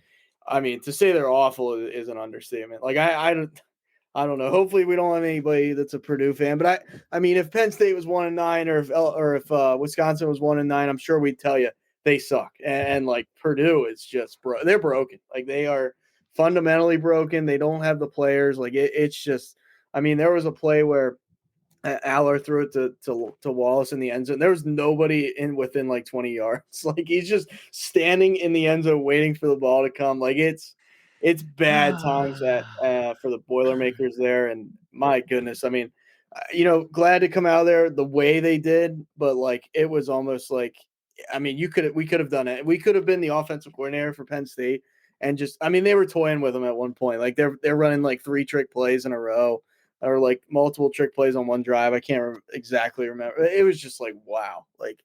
I mean, to say they're awful is an understatement. Like I don't know. Hopefully, we don't have anybody that's a Purdue fan. But I mean, if Penn State was 1-9, or if Wisconsin was 1-9, I'm sure we'd tell you they suck. And like Purdue is just they're broken. Like they are fundamentally broken. They don't have the players. Like it's just. I mean, there was a play where Aller threw it to Wallace in the end zone. There was nobody within like 20 yards. Like he's just standing in the end zone waiting for the ball to come. Like it's bad times for the Boilermakers there. And my goodness, I mean, glad to come out of there the way they did, but like it was almost like, I mean, we could have done it. We could have been the offensive coordinator for Penn State, and just, I mean, they were toying with them at one point. Like they're running like 3 trick plays in a row, or like multiple trick plays on one drive. I can't exactly remember. It was just like, wow. Like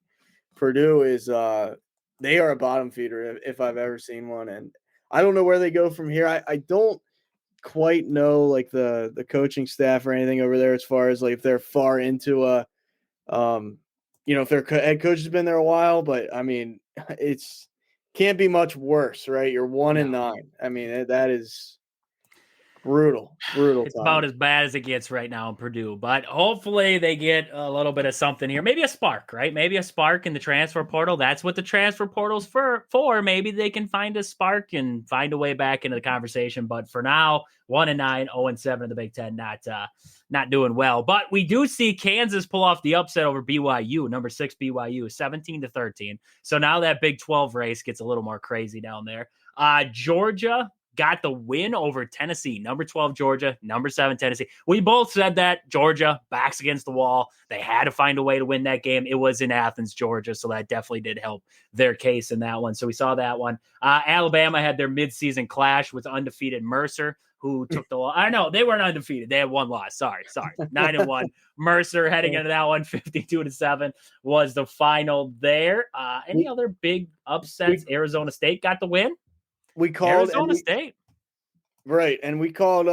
Purdue is they are a bottom feeder if I've ever seen one. And I don't know where they go from here. I don't quite know like the coaching staff or anything over there as far as like if they're far into if their head coach has been there a while, but I mean, it's can't be much worse, right? You're 1-9. I mean, that is brutal. It's about as bad as it gets right now in Purdue, but hopefully they get a little bit of something here. Maybe a spark, right? Maybe a spark in the transfer portal. That's what the transfer portal's for. Maybe they can find a spark and find a way back into the conversation. But for now, 1-9, 0-7 in the Big Ten, not doing well. But we do see Kansas pull off the upset over BYU, number 6 BYU, 17-13. So now that Big 12 race gets a little more crazy down there. Georgia got the win over Tennessee, number 12 Georgia, number 7 Tennessee. We both said that Georgia, backs against the wall. They had to find a way to win that game. It was in Athens, Georgia, so that definitely did help their case in that one. So we saw that one. Alabama had their midseason clash with undefeated Mercer, who took the loss. I know they weren't undefeated. They had one loss. Sorry. 9-1. Mercer heading into that one, 52-7 was the final there. Any other big upsets? Arizona State got the win. We called Arizona State. Right. And we called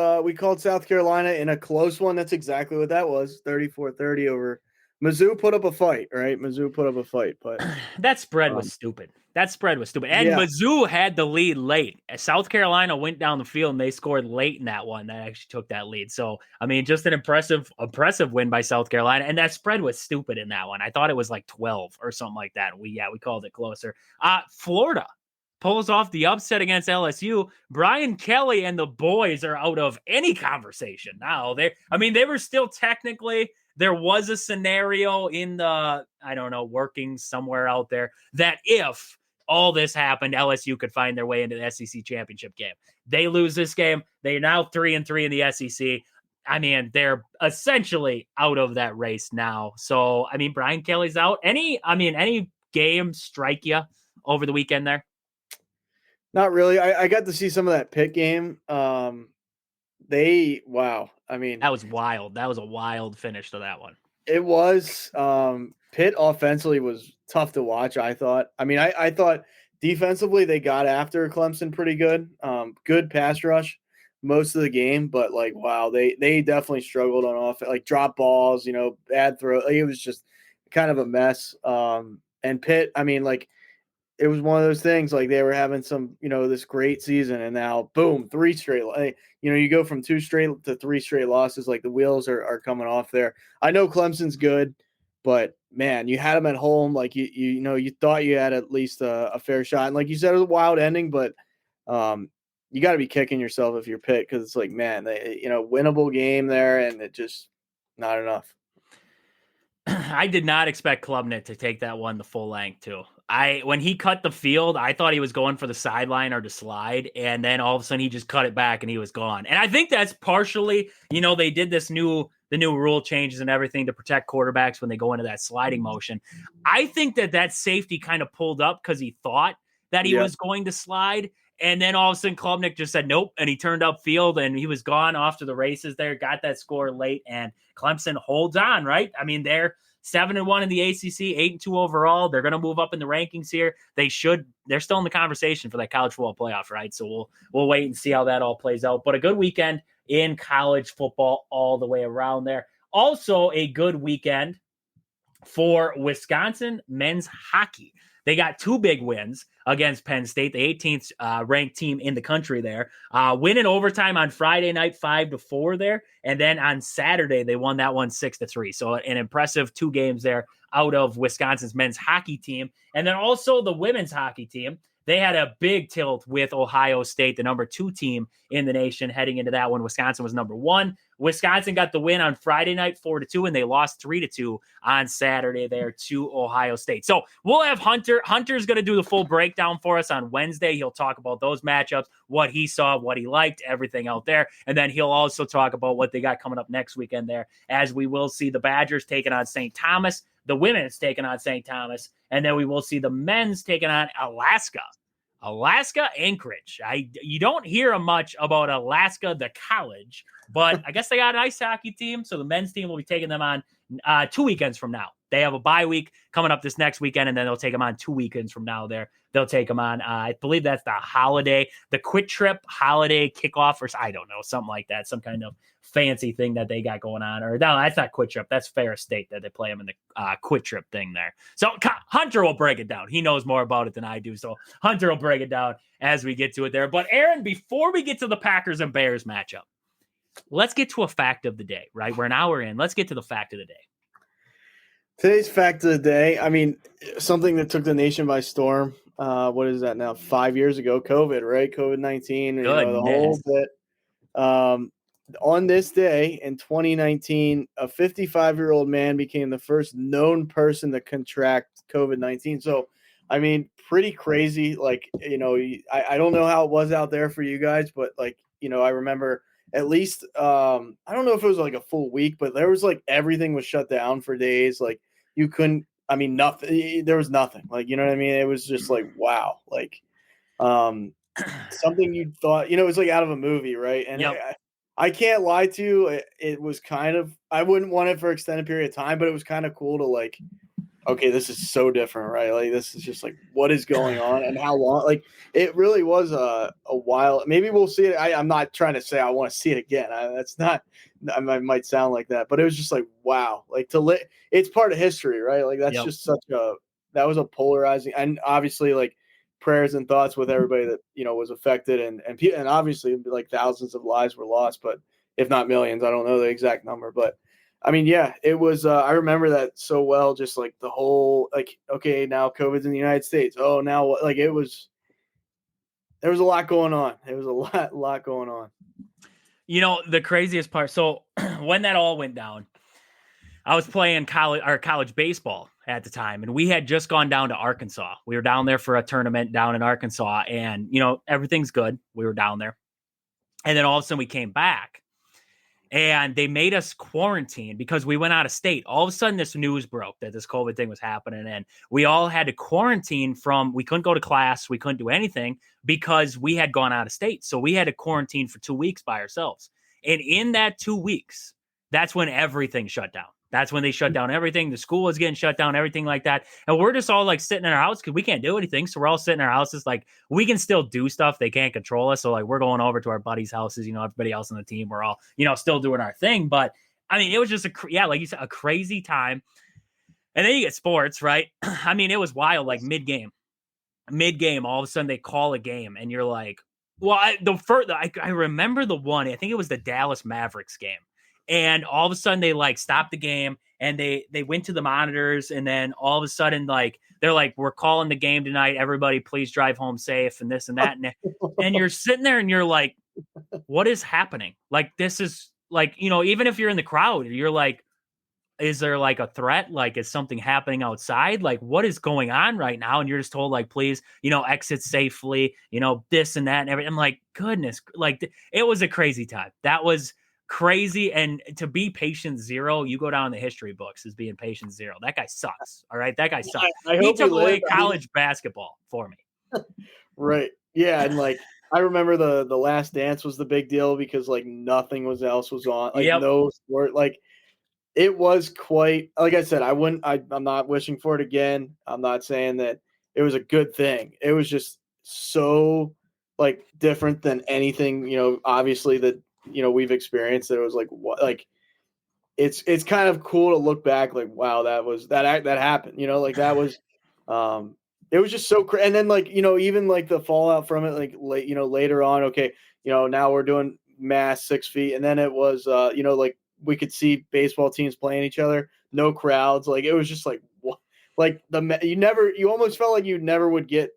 South Carolina in a close one. That's exactly what that was. 34-30 over Mizzou put up a fight, right? But that spread was stupid. And yeah. Mizzou had the lead late. South Carolina went down the field and they scored late in that one. That actually took that lead. So, I mean, just an impressive win by South Carolina. And that spread was stupid in that one. I thought it was like 12 or something like that. We called it closer. Florida pulls off the upset against LSU. Brian Kelly and the boys are out of any conversation now. They were still technically, there was a scenario in the, I don't know, working somewhere out there that if all this happened, LSU could find their way into the SEC championship game. They lose this game. They're now 3-3 in the SEC. I mean, they're essentially out of that race now. So, I mean, Brian Kelly's out. Any game strike you over the weekend there? Not really. I got to see some of that Pitt game. Wow. I mean, that was wild. That was a wild finish to that one. It was. Pitt offensively was tough to watch, I thought. I mean, I thought defensively they got after Clemson pretty good. Good pass rush most of the game, but like, wow, they definitely struggled on offense, like drop balls, bad throw. Like, it was just kind of a mess. And Pitt, I mean, like, it was one of those things, like they were having some, this great season, and now boom, 3 straight. You go from 2 straight to 3 straight losses. Like the wheels are coming off there. I know Clemson's good, but man, you had them at home. Like you thought you had at least a fair shot. And like you said, it was a wild ending, but you got to be kicking yourself if you're Pitt, because it's like, man, winnable game there, and it just not enough. I did not expect Klubnik to take that one the full length too. When he cut the field, I thought he was going for the sideline or to slide, and then all of a sudden he just cut it back and he was gone. And I think that's partially, they did the new rule changes and everything to protect quarterbacks when they go into that sliding motion. I think that safety kind of pulled up because he thought that he was going to slide. And then all of a sudden Klubnik just said nope, and he turned upfield and he was gone off to the races there, got that score late, and Clemson holds on, right? I mean, they're 7-1 in the ACC, 8-2 overall. They're going to move up in the rankings here. They're still in the conversation for that college football playoff, right? So we'll wait and see how that all plays out. But a good weekend in college football all the way around there. Also a good weekend for Wisconsin men's hockey. They got 2 big wins against Penn State, the 18th ranked team in the country there. Win in overtime on Friday night, 5-4 there. And then on Saturday, they won that one 6-3. So an impressive 2 games there out of Wisconsin's men's hockey team. And then also the women's hockey team. They had a big tilt with Ohio State, the number 2 team in the nation, heading into that one. Wisconsin was number 1. Wisconsin got the win on Friday night, 4-2, and they lost 3-2 on Saturday there to Ohio State. So we'll have Hunter. Hunter's going to do the full breakdown for us on Wednesday. He'll talk about those matchups, what he saw, what he liked, everything out there. And then he'll also talk about what they got coming up next weekend there, as we will see the Badgers taking on St. Thomas, the women's taking on St. Thomas, and then we will see the men's taking on Alaska Anchorage. You don't hear much about Alaska, the college, but I guess they got an ice hockey team, so the men's team will be taking them on 2 weekends from now. They have a bye week coming up this next weekend, and then they'll take them on 2 weekends from now there. They'll take them on, I believe that's the Quit Trip holiday kickoff, or I don't know, something like that, some kind of fancy thing that they got going on. Or no, that's not Quit Trip. That's Ferris State that they play them in the Quit Trip thing there. So Hunter will break it down. He knows more about it than I do. So Hunter will break it down as we get to it there. But Aaron, before we get to the Packers and Bears matchup, let's get to a fact of the day, right? We're an hour in. Let's get to the fact of the day. Today's fact of the day, I mean, something that took the nation by storm. What is that now? 5 years ago, COVID, right? COVID-19, the whole bit. On this day in 2019, a 55-year-old man became the first known person to contract COVID-19. So, I mean, pretty crazy. Like, I don't know how it was out there for you guys, but like, I remember at least, I don't know if it was like a full week, but there was like everything was shut down for days. Like you couldn't, I mean, nothing, there was nothing. Like, you know what I mean? It was just like, wow. Like, something you thought, it was like out of a movie, right? And yep. I can't lie to you. It was kind of, I wouldn't want it for an extended period of time, but it was kind of cool to like, okay, this is so different, right? Like this is just like, what is going on and how long? Like it really was a while. Maybe we'll see it. I'm not trying to say I want to see it again. That's not, I might sound like that, but it was just like, wow, like it's part of history, right? Like that's just that was a polarizing, and obviously like prayers and thoughts with everybody that, was affected and obviously like thousands of lives were lost, but if not millions, I don't know the exact number, but I mean, yeah, it was, I remember that so well, just like the whole, like, okay, now COVID's in the United States. Oh, now what? Like there was a lot going on. It was a lot going on. The craziest part. So when that all went down, I was playing college baseball at the time, and we had just gone down to Arkansas. We were down there for a tournament down in Arkansas, and, everything's good. We were down there. And then all of a sudden we came back. And they made us quarantine because we went out of state. All of a sudden, this news broke that this COVID thing was happening. And we all had to quarantine we couldn't go to class. We couldn't do anything because we had gone out of state. So we had to quarantine for 2 weeks by ourselves. And in that 2 weeks, that's when everything shut down. That's when they shut down everything. The school was getting shut down, everything like that. And we're just all like sitting in our house because we can't do anything. So we're all sitting in our houses. Like we can still do stuff. They can't control us. So like we're going over to our buddies' houses, everybody else on the team. We're all, still doing our thing. But I mean, it was just like you said, a crazy time. And then you get sports, right? I mean, it was wild, like mid-game, all of a sudden they call a game and you're like, well, I remember the one, I think it was the Dallas Mavericks game. And all of a sudden they like stopped the game and they went to the monitors. And then all of a sudden, like, they're like, we're calling the game tonight. Everybody please drive home safe and this and that. And you're sitting there and you're like, what is happening? Like, this is like, even if you're in the crowd, you're like, is there like a threat? Like, is something happening outside? Like, what is going on right now? And you're just told like, please, exit safely, this and that and everything. I'm like, goodness, like it was a crazy time. That was crazy. And to be patient zero, you go down in the history books as being patient zero. That guy sucks. All right. That guy sucks. He took away college basketball for me. Right. Yeah. And like, I remember the Last Dance was the big deal because like nothing else was on. Like no sport. Like it was quite, like I said, I'm not wishing for it again. I'm not saying that it was a good thing. It was just so like different than anything, obviously that, we've experienced. That it was like, what, like, it's kind of cool to look back like, wow, that happened, like that was, It was just so and then like, even like the fallout from it, like later on, okay, now we're doing mass 6 feet, and then it was like we could see baseball teams playing each other, no crowds, like it was just like what, like you almost felt like you never would get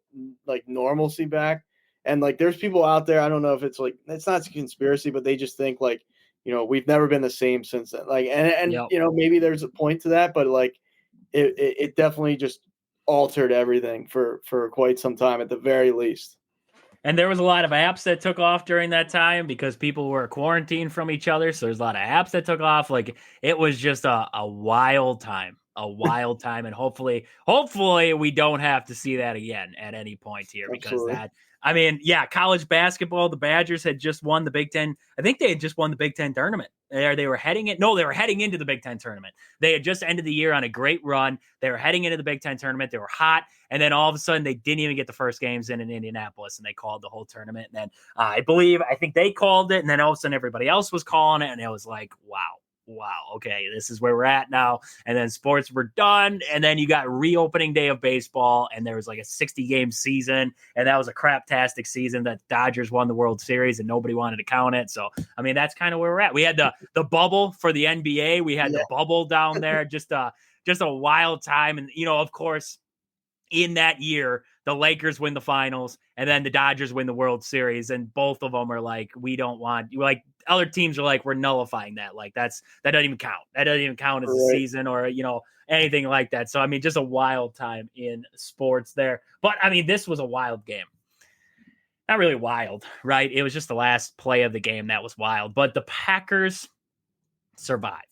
like normalcy back. And like there's people out there, I don't know if it's like, it's not a conspiracy, but they just think like, we've never been the same since then, like, and Yep. maybe there's a point to that, but like it definitely just altered everything for quite some time at the very least. And there was a lot of apps that took off during that time because people were quarantined from each other. So there's a lot of apps that took off. Like it was just a wild time, And hopefully we don't have to see that again at any point here, because Absolutely. college basketball, the Badgers had just won the Big Ten. I think they had just won the Big Ten tournament. They were heading into the Big Ten tournament. They had just ended the year on a great run. They were heading into the Big Ten tournament. They were hot. And then all of a sudden, they didn't even get the first games in Indianapolis, and they called the whole tournament. And then I think they called it, and then all of a sudden, everybody else was calling it, and it was like, wow, okay, this is where we're at now. And then sports were done, and then you got reopening day of baseball, and there was like a 60-game season, and that was a craptastic season that Dodgers won the World Series, and nobody wanted to count it. So, that's kind of where we're at. We had the bubble for the NBA. We had the bubble down there, just a wild time. And, of course, in that year, the Lakers win the finals, and then the Dodgers win the World Series, and both of them are like, we don't want, like, other teams are like, we're nullifying that. Like that doesn't even count. That doesn't even count as a season or anything like that. So just a wild time in sports there. But this was a wild game. Not really wild, right? It was just the last play of the game that was wild. But the Packers survive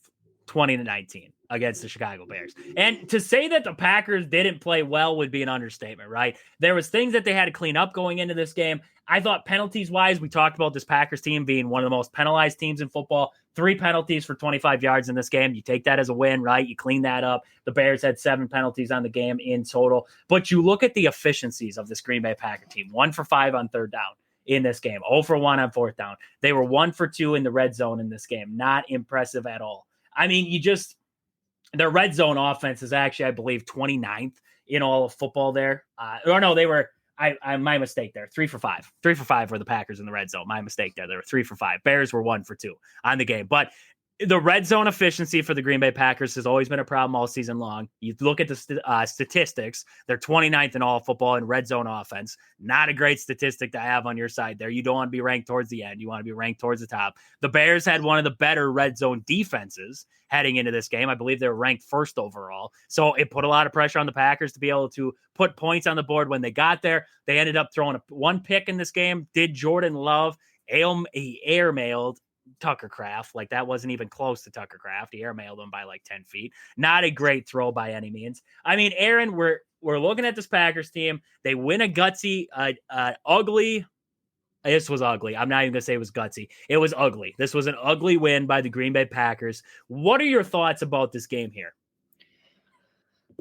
20-19 against the Chicago Bears. And to say that the Packers didn't play well would be an understatement, right? There was things that they had to clean up going into this game. I thought penalties wise, we talked about this Packers team being one of the most penalized teams in football. 3 penalties for 25 yards in this game. You take that as a win, right? You clean that up. The Bears had 7 penalties on the game in total. But you look at the efficiencies of this Green Bay Packer team. 1 for 5 on third down in this game. 0 for 1 on fourth down. They were 1 for 2 in the red zone in this game. Not impressive at all. Their red zone offense is actually, I believe, 29th in all of football there. They were, my mistake there. 3 for 5. 3 for 5 were the Packers in the red zone. My mistake there. They were 3 for 5. Bears were 1 for 2 on the game. But the red zone efficiency for the Green Bay Packers has always been a problem all season long. You look at the statistics, they're 29th in all football in red zone offense. Not a great statistic to have on your side there. You don't want to be ranked towards the end. You want to be ranked towards the top. The Bears had one of the better red zone defenses heading into this game. I believe they were ranked first overall. So it put a lot of pressure on the Packers to be able to put points on the board when they got there. They ended up throwing one pick in this game. Did Jordan Love. He airmailed Tucker Kraft. Like that wasn't even close to Tucker Kraft. He airmailed him by like 10 feet. Not a great throw by any means. Aaron, we're looking at this Packers team. They win a gutsy, ugly. This was ugly. I'm not even going to say it was gutsy. It was ugly. This was an ugly win by the Green Bay Packers. What are your thoughts about this game here?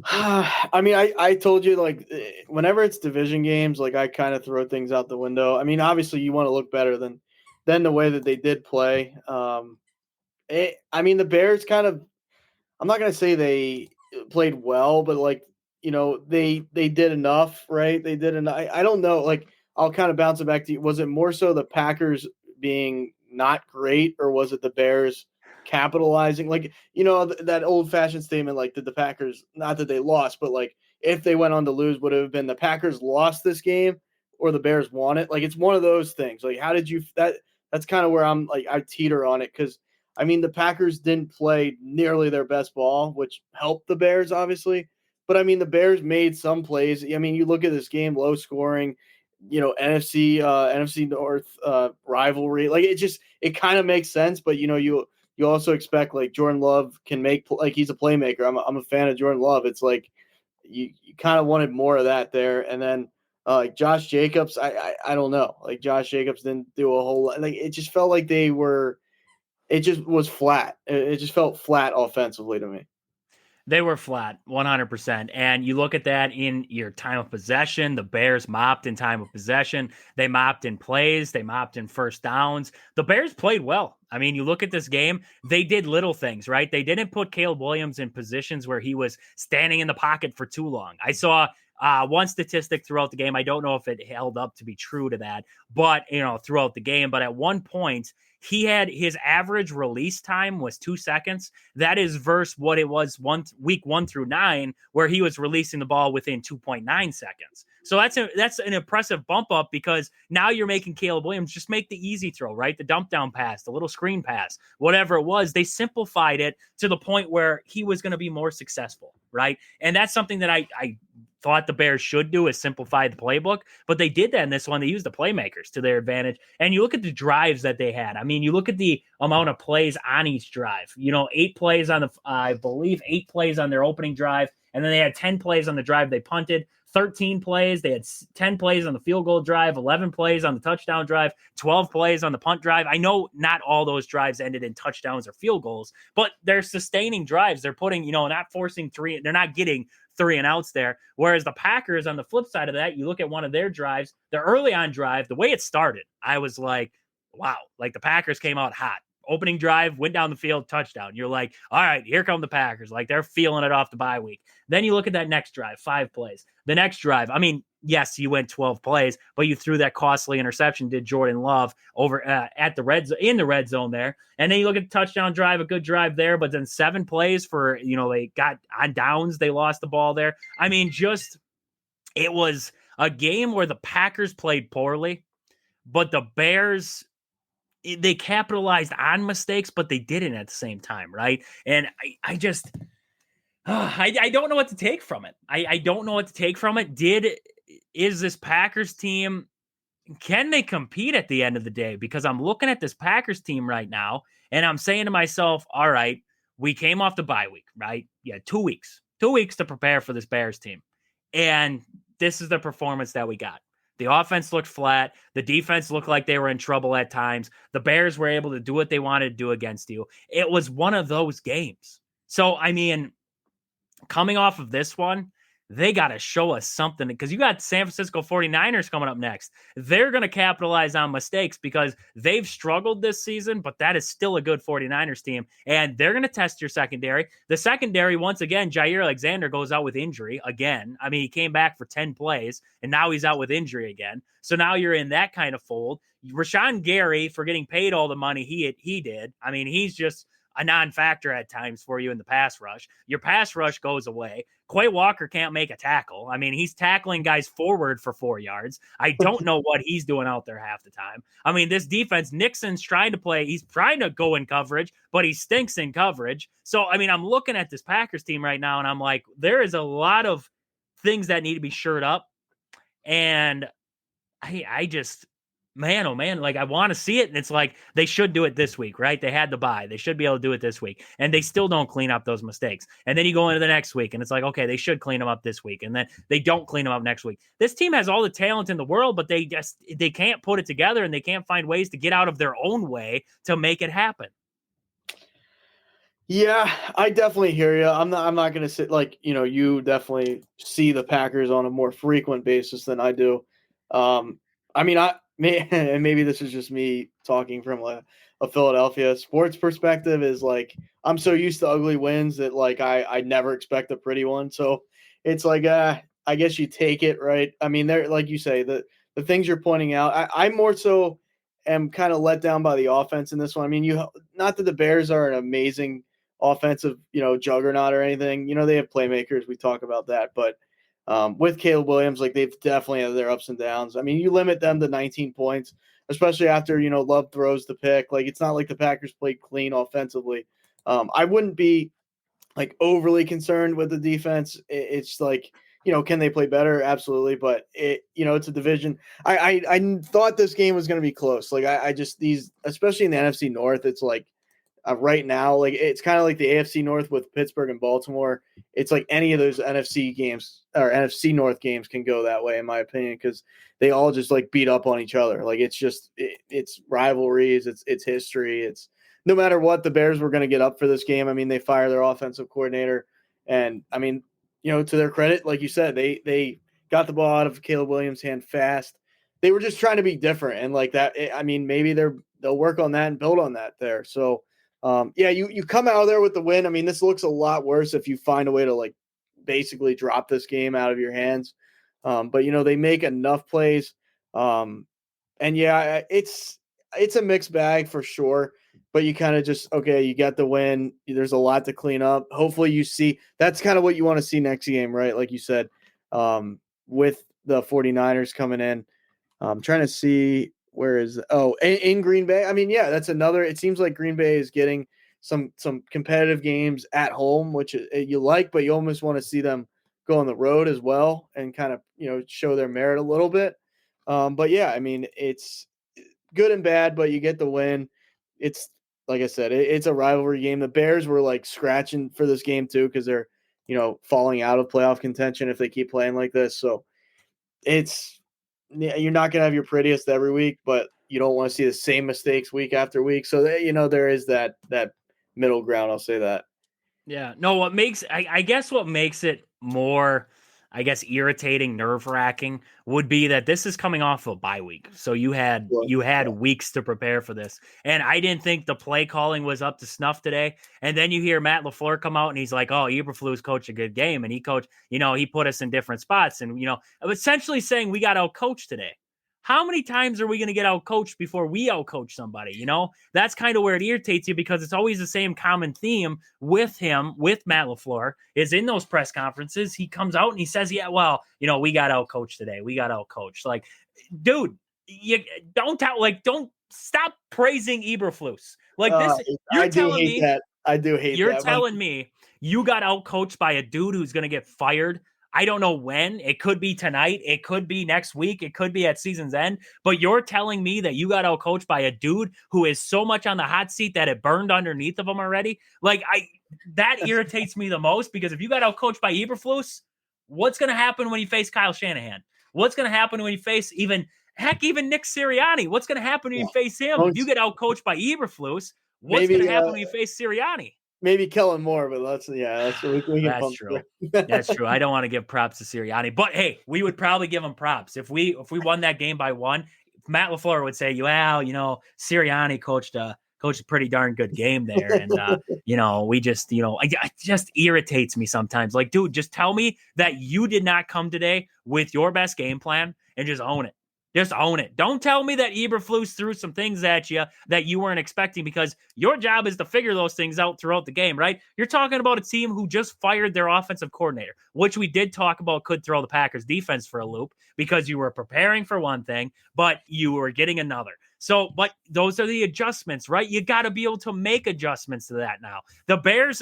I told you, like, whenever it's division games, like I kind of throw things out the window. Obviously you want to look better than the way that they did play. The Bears kind of, I'm not going to say they played well, but like, they did enough, right? They did enough. I don't know. Like, I'll kind of bounce it back to you. Was it more so the Packers being not great, or was it the Bears capitalizing? Like, that old fashioned statement, like, did the Packers, not that they lost, but like if they went on to lose, would it have been the Packers lost this game or the Bears won it? Like, it's one of those things. Like, how did you, that's kind of where I'm like, I teeter on it. Cause the Packers didn't play nearly their best ball, which helped the Bears obviously. But the Bears made some plays. You look at this game, low scoring, NFC North rivalry. Like, it kind of makes sense, but you also expect, like, Jordan Love can make, like, he's a playmaker. I'm a fan of Jordan Love. It's like you kind of wanted more of that there. And then Josh Jacobs, I don't know. Like, Josh Jacobs didn't do a whole lot. Like, it just felt like it just was flat. It just felt flat offensively to me. They were flat, 100%. And you look at that in your time of possession. The Bears mopped in time of possession. They mopped in plays. They mopped in first downs. The Bears played well. You look at this game, they did little things, right? They didn't put Caleb Williams in positions where he was standing in the pocket for too long. I saw One statistic throughout the game, I don't know if it held up to be true to that, but throughout the game, but at one point he had his average release time was 2 seconds. That is versus what it was week 1 through 9, where he was releasing the ball within 2.9 seconds. So that's an impressive bump up, because now you're making Caleb Williams just make the easy throw, right? The dump down pass, the little screen pass, whatever it was. They simplified it to the point where he was going to be more successful, right? And that's something that I thought the Bears should do, is simplify the playbook, but they did that in this one. They used the playmakers to their advantage. And you look at the drives that they had. I mean, you look at the amount of plays on each drive, 8 plays on I believe 8 plays on their opening drive. And then they had 10 plays on the drive they punted, 13 plays. They had 10 plays on the field goal drive, 11 plays on the touchdown drive, 12 plays on the punt drive. I know not all those drives ended in touchdowns or field goals, but they're sustaining drives. They're putting, not forcing 3. They're not getting 3 and outs there. Whereas the Packers, on the flip side of that, you look at one of their drives, the early on drive, the way it started, I was like, wow, like the Packers came out hot. Opening drive, went down the field, touchdown. You're like, all right, here come the Packers. Like, they're feeling it off the bye week. Then you look at that next drive, 5 plays. The next drive, I mean, yes, you went 12 plays, but you threw that costly interception, did Jordan Love over in the red zone there. And then you look at the touchdown drive, a good drive there, but then 7 plays for, they got on downs. They lost the ball there. I mean, it was a game where the Packers played poorly, but the Bears, they capitalized on mistakes, but they didn't at the same time, right? And I don't know what to take from it. I don't know what to take from it. Is this Packers team, can they compete at the end of the day? Because I'm looking at this Packers team right now, and I'm saying to myself, all right, we came off the bye week, right? Yeah, 2 weeks. 2 weeks to prepare for this Bears team. And this is the performance that we got. The offense looked flat. The defense looked like they were in trouble at times. The Bears were able to do what they wanted to do against you. It was one of those games. So, I mean, coming off of this one, they got to show us something, because you got San Francisco 49ers coming up next. They're going to capitalize on mistakes, because they've struggled this season, but that is still a good 49ers team, and they're going to test your secondary. The secondary, once again, Jair Alexander goes out with injury again. I mean, he came back for 10 plays, and now he's out with injury again. So now you're in that kind of fold. Rashawn Gary, for getting paid all the money he did, I mean, he's just a non-factor at times for you in the pass rush. Your pass rush goes away. Quay Walker can't make a tackle. I mean, he's tackling guys forward for 4 yards. I don't know what he's doing out there half the time. I mean, this defense, Nixon's trying to play. He's trying to go in coverage, but he stinks in coverage. So, I mean, I'm looking at this Packers team right now, and I'm like, there is a lot of things that need to be shored up. And I just, man, oh man, like I want to see it. And it's like, they should do it this week, right? They had the bye. They should be able to do it this week. And they still don't clean up those mistakes. And then you go into the next week and it's like, okay, they should clean them up this week. And then they don't clean them up next week. This team has all the talent in the world, but they can't put it together, and they can't find ways to get out of their own way to make it happen. Yeah, I definitely hear you. I'm not going to sit like, you definitely see the Packers on a more frequent basis than I do. I mean, and maybe this is just me talking from a Philadelphia sports perspective, is like, I'm so used to ugly wins that like, I never expect a pretty one. So it's like, I guess you take it, right? I mean, they're, like you say, the things you're pointing out, I more so am kind of let down by the offense in this one. I mean, not that the Bears are an amazing offensive, juggernaut or anything. They have playmakers. We talk about that, but with Caleb Williams, like, they've definitely had their ups and downs. I mean, you limit them to 19 points, especially after, Love throws the pick. Like, it's not like the Packers played clean offensively. I wouldn't be like overly concerned with the defense. It's like, can they play better? Absolutely. But it's a division. I thought this game was going to be close. Like, I just, especially in the NFC North, it's like, right now, like, it's kind of like the AFC North with Pittsburgh and Baltimore. It's like any of those NFC games or NFC North games can go that way, in my opinion, because they all just like beat up on each other. Like, it's just it's rivalries, it's history. It's no matter what, the Bears were going to get up for this game. I mean, they fire their offensive coordinator, and I mean, to their credit, like you said, they got the ball out of Caleb Williams' hand fast. They were just trying to be different, and like that. I mean, maybe they'll work on that and build on that there. So. Yeah, you come out of there with the win. I mean, this looks a lot worse if you find a way to like basically drop this game out of your hands. But they make enough plays. And yeah, it's a mixed bag for sure. But you kind of just, okay, you got the win. There's a lot to clean up. Hopefully you see that's kind of what you want to see next game, right? Like you said, with the 49ers coming in. I'm trying to see in Green Bay. I mean, yeah, that's another. It seems like Green Bay is getting some competitive games at home, which you like, but you almost want to see them go on the road as well and kind of show their merit a little bit. But yeah, I mean, it's good and bad, but you get the win. It's like I said, it's a rivalry game. The Bears were like scratching for this game too because they're falling out of playoff contention if they keep playing like this. So you're not going to have your prettiest every week, but you don't want to see the same mistakes week after week. So there is that middle ground. I'll say that. Yeah. No, I guess what makes it more, irritating, nerve wracking would be that this is coming off a bye week. So you had weeks to prepare for this. And I didn't think the play calling was up to snuff today. And then you hear Matt LaFleur come out and he's like, oh, Eberflus coached a good game. And he coached, he put us in different spots. And, essentially saying we got out coached today. How many times are we going to get out coached before we out coach somebody? That's kind of where it irritates you because it's always the same common theme with him, with Matt LaFleur, is in those press conferences. He comes out and he says, yeah, well, we got out coached today. We got out coached. Like, dude, you don't stop praising Eberflus. Like this, you're telling me that. I do hate that. You're telling me you got out coached by a dude who's going to get fired. I don't know when. It could be tonight. It could be next week. It could be at season's end. But you're telling me that you got out coached by a dude who is so much on the hot seat that it burned underneath of him already. That irritates me the most because if you got out coached by Eberflus, what's going to happen when you face Kyle Shanahan? What's going to happen when you face even Nick Sirianni? What's going to happen when you face him? If you get out coached by Eberflus, what's going to happen when you face Sirianni? Maybe Kellen Moore, but we can That's true. That's true. I don't want to give props to Sirianni, but hey, we would probably give him props if we won that game by one. Matt LaFleur would say, well, Sirianni coached a pretty darn good game there, and we just, it just irritates me sometimes. Like, dude, just tell me that you did not come today with your best game plan and just own it. Just own it. Don't tell me that Eberflus threw some things at you that you weren't expecting because your job is to figure those things out throughout the game, right? You're talking about a team who just fired their offensive coordinator, which we did talk about could throw the Packers defense for a loop because you were preparing for one thing, but you were getting another. So, but those are the adjustments, right? You got to be able to make adjustments to that now. The Bears,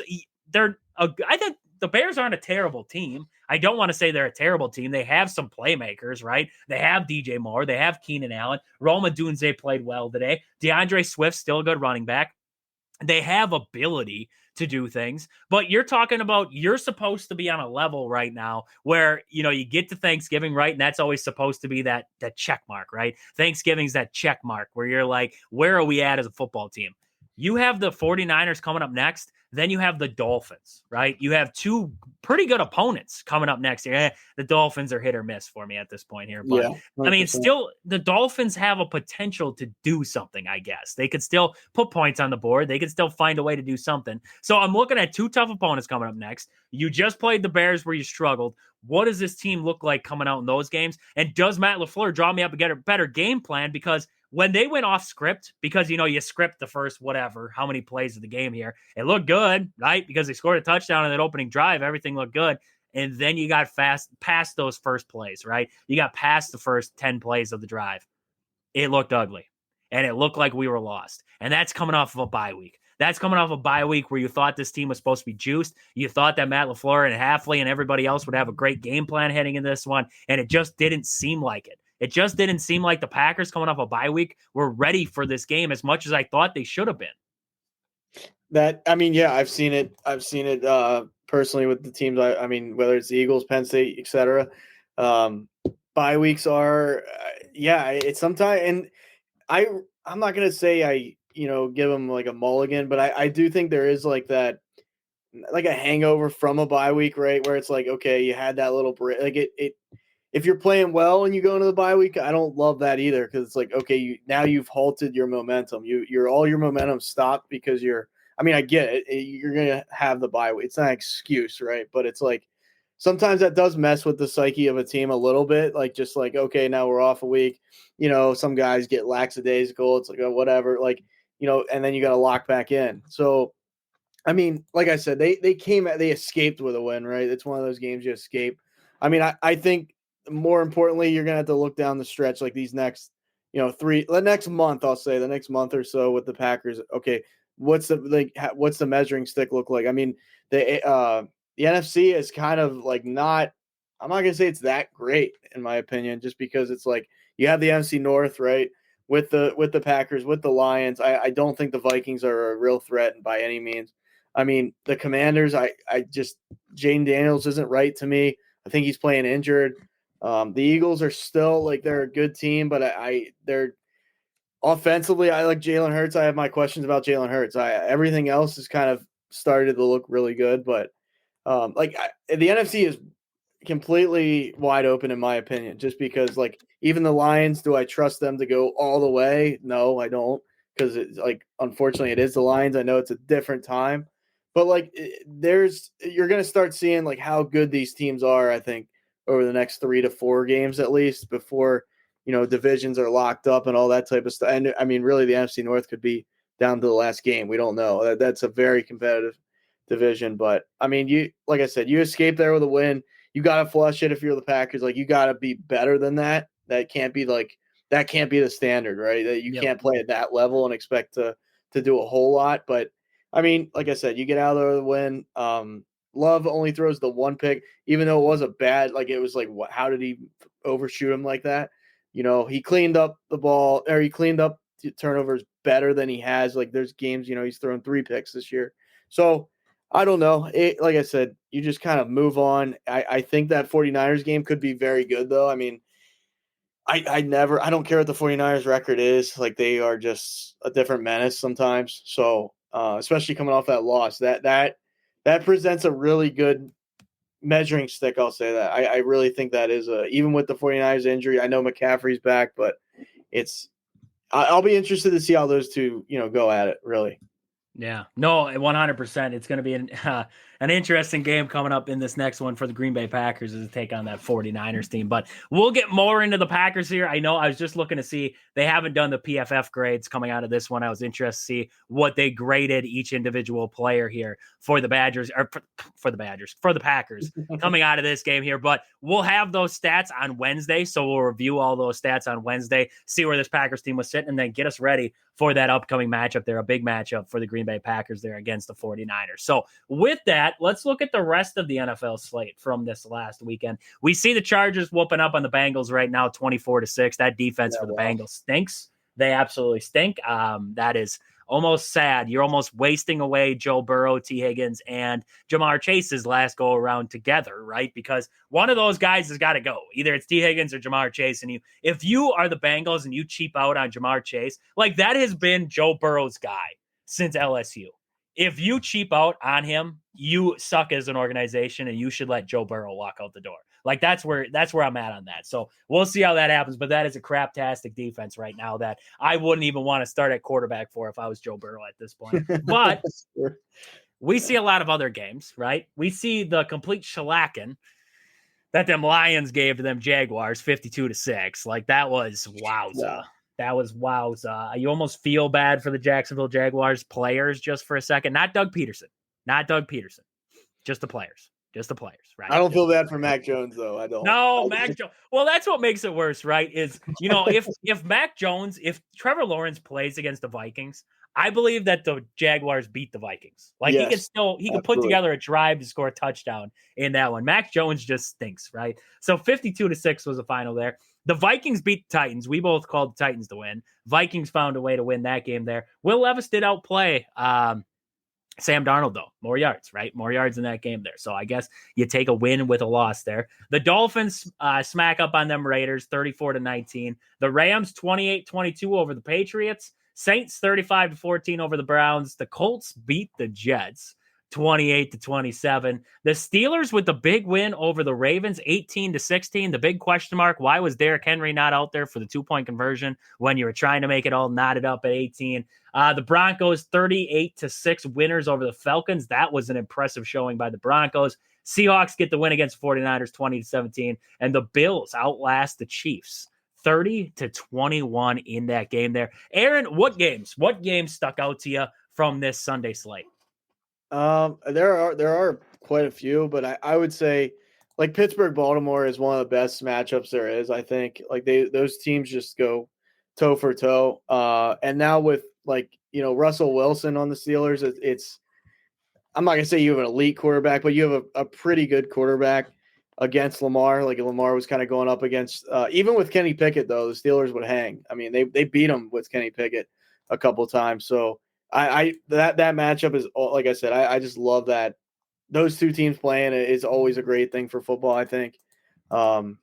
I think the Bears aren't a terrible team. I don't want to say they're a terrible team. They have some playmakers, right? They have DJ Moore. They have Keenan Allen. Rome Odunze played well today. DeAndre Swift, still a good running back. They have ability to do things, but you're talking about you're supposed to be on a level right now where, you get to Thanksgiving, right? And that's always supposed to be that check mark, right? Thanksgiving's that check mark where you're like, where are we at as a football team? You have the 49ers coming up next. Then you have the Dolphins, right? You have two pretty good opponents coming up next year. The Dolphins are hit or miss for me at this point here. But, I mean, still, the Dolphins have a potential to do something, I guess. They could still put points on the board. They could still find a way to do something. So I'm looking at two tough opponents coming up next. You just played the Bears where you struggled. What does this team look like coming out in those games? And does Matt LaFleur draw me up and get a better game plan? Because when they went off script, because, you script the first, how many plays of the game here, it looked good, right? Because they scored a touchdown in that opening drive. Everything looked good. And then you got past those first plays, right? You got past the first 10 plays of the drive. It looked ugly. And it looked like we were lost. And that's coming off of a bye week. That's coming off a bye week where you thought this team was supposed to be juiced. You thought that Matt LaFleur and Halfley and everybody else would have a great game plan heading in this one. And it just didn't seem like it. It just didn't seem like the Packers coming off a bye week were ready for this game as much as I thought they should have been. I've seen it. Personally with the teams. I mean, whether it's the Eagles, Penn State, etc. Bye weeks are, it's sometimes, and I'm not gonna say I give them like a mulligan, but I do think there is like that, like a hangover from a bye week, right? Where it's like, okay, you had that little break, like it. If you're playing well and you go into the bye week, I don't love that either because it's like, okay, now you've halted your momentum. All your momentum stopped because I get it. You're gonna have the bye week. It's not an excuse, right? But it's like sometimes that does mess with the psyche of a team a little bit. Like, just like, okay, now we're off a week. Some guys get lackadaisical. It's like, oh, whatever. Like, and then you got to lock back in. So, I mean, like I said, they escaped with a win, right? It's one of those games you escape. I mean, I think more importantly, you're gonna have to look down the stretch, like these next, the next month, I'll say the next month or so with the Packers. Okay, what's the measuring stick look like? I mean, the NFC is kind of like not. I'm not gonna say it's that great in my opinion, just because it's like you have the NFC North, right? With the Packers, with the Lions. I don't think the Vikings are a real threat by any means. I mean, the Commanders, I just Jane Daniels isn't right to me. I think he's playing injured. The Eagles are still like they're a good team, but they're offensively. I like Jalen Hurts. I have my questions about Jalen Hurts. Everything else has kind of started to look really good, but the NFC is completely wide open in my opinion, just because like even the Lions, do I trust them to go all the way? No, I don't, because it's like unfortunately it is the Lions. I know it's a different time, but like you're going to start seeing like how good these teams are, I think, over the next 3 to 4 games at least before divisions are locked up and all that type of stuff. And I mean, really, the NFC North could be down to the last game. We don't know. That's a very competitive division, but I mean, like I said, you escape there with a win. You got to flush it if you're the Packers. Like, you got to be better than that. That can't be the standard, right? That you can't play at that level and expect to do a whole lot. But I mean, like I said, you get out there with a win. Love only throws the one pick, even though it was a bad. Like, it was like, what? How did he overshoot him like that? He cleaned up the ball, or he cleaned up turnovers better than he has. Like, there's games, he's thrown 3 picks this year. So I don't know. Like I said, you just kind of move on. I think that 49ers game could be very good, though. I mean, I don't care what the 49ers record is. Like, they are just a different menace sometimes. So, especially coming off that loss, that presents a really good measuring stick. I'll say that. I really think that is even with the 49ers injury, I know McCaffrey's back, but I'll be interested to see how those two, go at it, really. Yeah, no, 100%. It's going to be an interesting game coming up in this next one for the Green Bay Packers as to take on that 49ers team. But we'll get more into the Packers here. I know I was just looking to see, they haven't done the PFF grades coming out of this one. I was interested to see what they graded each individual player here for the Badgers, or for the Packers coming out of this game here. But we'll have those stats on Wednesday. So we'll review all those stats on Wednesday, see where this Packers team was sitting, and then get us ready for that upcoming matchup there, a big matchup for the Green Bay Packers there against the 49ers. So with that, let's look at the rest of the NFL slate from this last weekend. We see the Chargers whooping up on the Bengals right now, 24-6. That defense for the Bengals stinks. They absolutely stink. That is almost sad. You're almost wasting away Joe Burrow, T. Higgins, and Jamar Chase's last go around together, right? Because one of those guys has got to go. Either it's T. Higgins or Jamar Chase. And if you are the Bengals and you cheap out on Jamar Chase, like, that has been Joe Burrow's guy since LSU. If you cheap out on him, you suck as an organization, and you should let Joe Burrow walk out the door. Like, that's where I'm at on that. So we'll see how that happens. But that is a craptastic defense right now that I wouldn't even want to start at quarterback for if I was Joe Burrow at this point. But we see a lot of other games, right? We see the complete shellacking that them Lions gave to them Jaguars, 52-6. Like, that was wowza. Yeah. That was wowza. You almost feel bad for the Jacksonville Jaguars players just for a second. Not Doug Peterson. Just the players. Right? I don't feel bad for Mac Jones, though. I don't. No, Mac Jones. Well, that's what makes it worse, right? Is, if Mac Jones, if Trevor Lawrence plays against the Vikings, I believe that the Jaguars beat the Vikings. Like, yes, he could put together a drive to score a touchdown in that one. Mac Jones just stinks, right? So 52-6 was the final there. The Vikings beat the Titans. We both called the Titans to win. Vikings found a way to win that game there. Will Levis did outplay Sam Darnold, though. More yards, right? More yards in that game there. So I guess you take a win with a loss there. The Dolphins smack up on them Raiders, 34-19. The Rams, 28-22 over the Patriots. Saints, 35-14 over the Browns. The Colts beat the Jets, 28-27. The Steelers with the big win over the Ravens, 18-16. The big question mark, why was Derrick Henry not out there for the 2-point conversion when you were trying to make it all knotted up at 18? The Broncos, 38-6 winners over the Falcons. That was an impressive showing by the Broncos. Seahawks get the win against the 49ers, 20-17. And the Bills outlast the Chiefs, 30-21 in that game there. Aaron, what games stuck out to you from this Sunday slate? There are quite a few, but I would say like Pittsburgh Baltimore is one of the best matchups there is. I think like those teams just go toe for toe. And now with like Russell Wilson on the Steelers, it's I'm not gonna say you have an elite quarterback, but you have a pretty good quarterback against Lamar. Like Lamar was kind of going up against even with Kenny Pickett though, the Steelers would hang. I mean they beat him with Kenny Pickett a couple times. So that matchup is like I said, I just love that those two teams playing is always a great thing for football, I think. And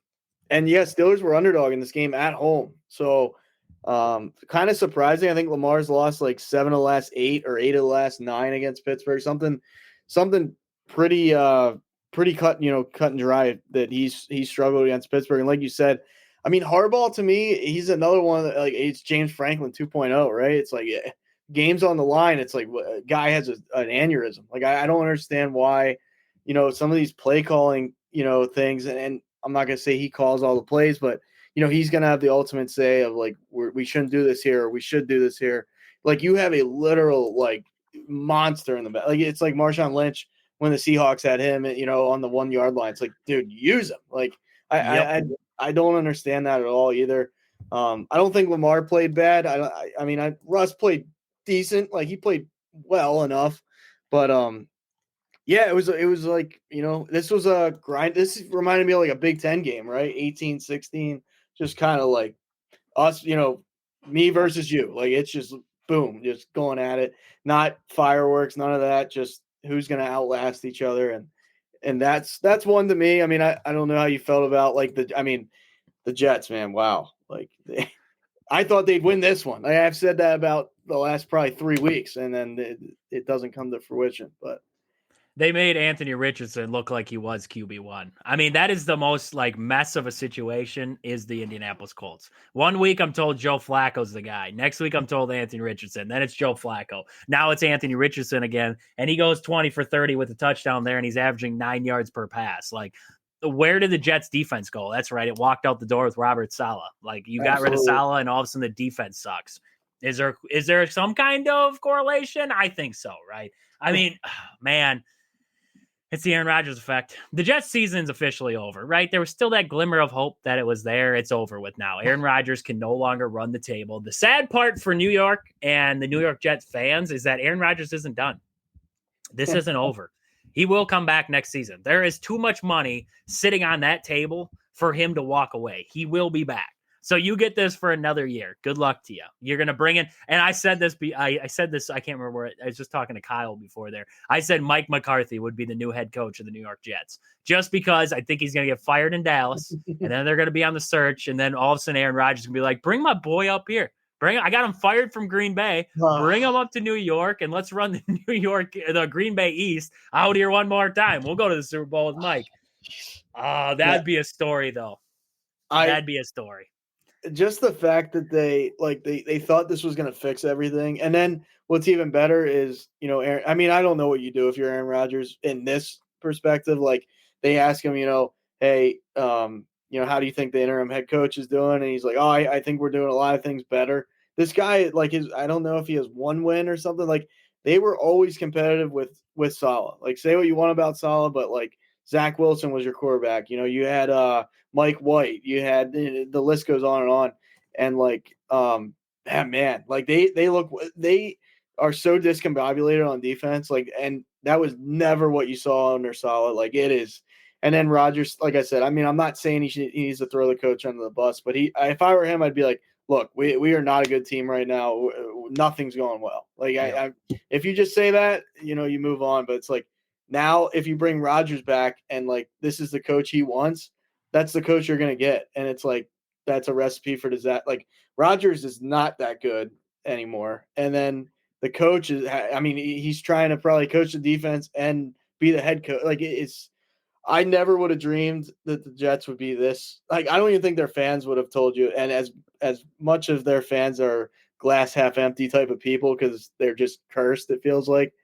yes, Steelers were underdog in this game at home. So kind of surprising. I think Lamar's lost like 7 of the last 8 or 8 of the last 9 against Pittsburgh. Something pretty cut and dry that he's struggled against Pittsburgh. And like you said, I mean Harbaugh to me, he's another one that like it's James Franklin 2.0, right? It's like games on the line. It's like a guy has an aneurysm. Like I don't understand why, some of these play calling, things, and I'm not gonna say he calls all the plays, but he's gonna have the ultimate say of like we shouldn't do this here, or we should do this here. Like you have a literal like monster in the back. Like it's like Marshawn Lynch when the Seahawks had him, on the 1 yard line. It's like, dude, use him. Like I don't understand that at all either. I don't think Lamar played bad. I mean Russ played decent. Like he played well enough, but yeah, it was like, this was a grind. This reminded me of like a Big Ten game, right? 18-16, just kind of like us, me versus you. Like it's just boom, just going at it. Not fireworks, none of that. Just who's going to outlast each other. And that's one to me. I mean, I don't know how you felt about like the Jets, man. Wow. Like I thought they'd win this one. I've said that about the last probably 3 weeks, and then it doesn't come to fruition. But they made Anthony Richardson look like he was QB1. I mean, that is the most like mess of a situation is the Indianapolis Colts. 1 week I'm told Joe Flacco's the guy. Next week I'm told Anthony Richardson. Then it's Joe Flacco. Now it's Anthony Richardson again, and he goes 20 for 30 with a touchdown there, and he's averaging 9 yards per pass. Like, where did the Jets defense go? That's right. It walked out the door with Robert Saleh. Like you got rid of Saleh and all of a sudden the defense sucks. Is there some kind of correlation? I think so. Right. I mean, man, it's the Aaron Rodgers effect. The Jets season's officially over, right? There was still that glimmer of hope that it was there. It's over with now. Aaron Rodgers can no longer run the table. The sad part for New York and the New York Jets fans is that Aaron Rodgers isn't done. This isn't over. He will come back next season. There is too much money sitting on that table for him to walk away. He will be back. So you get this for another year. Good luck to you. You're going to bring in, and I said this, I said this, I can't remember where, I was just talking to Kyle before there. I said Mike McCarthy would be the new head coach of the New York Jets, just because I think he's going to get fired in Dallas, and then they're going to be on the search, and then all of a sudden Aaron Rodgers is going to be like, bring my boy up here. I got him fired from Green Bay. Bring him up to New York, and let's run the Green Bay East out here one more time. We'll go to the Super Bowl with Mike. That'd be a story, though. That'd be a story. Just the fact that they thought this was going to fix everything, and then what's even better is Aaron, I mean, I don't know what you do if you're Aaron Rodgers in this perspective. Like they ask him, hey, how do you think the interim head coach is doing? And he's like, oh, I think we're doing a lot of things better. This guy, like, I don't know if he has one win or something. Like, they were always competitive with Saleh. Like, say what you want about Saleh, but like Zach Wilson was your quarterback. You had Mike White. You had the list goes on, and like, man, like they are so discombobulated on defense. Like, and that was never what you saw under Saleh. Like it is. And then Rodgers, like I said, I mean, I'm not saying he needs to throw the coach under the bus, but if I were him, I'd be like, look, we are not a good team right now. Nothing's going well. Like if you just say that, you move on. But it's like now if you bring Rodgers back and like this is the coach he wants, that's the coach you're gonna get. And it's like that's a recipe for disaster. Like Rodgers is not that good anymore. And then the coach is. I mean, he's trying to probably coach the defense and be the head coach. Like it's. I never would have dreamed that the Jets would be this. Like I don't even think their fans would have told you. And as much of their fans are glass half empty type of people because they're just cursed, it feels like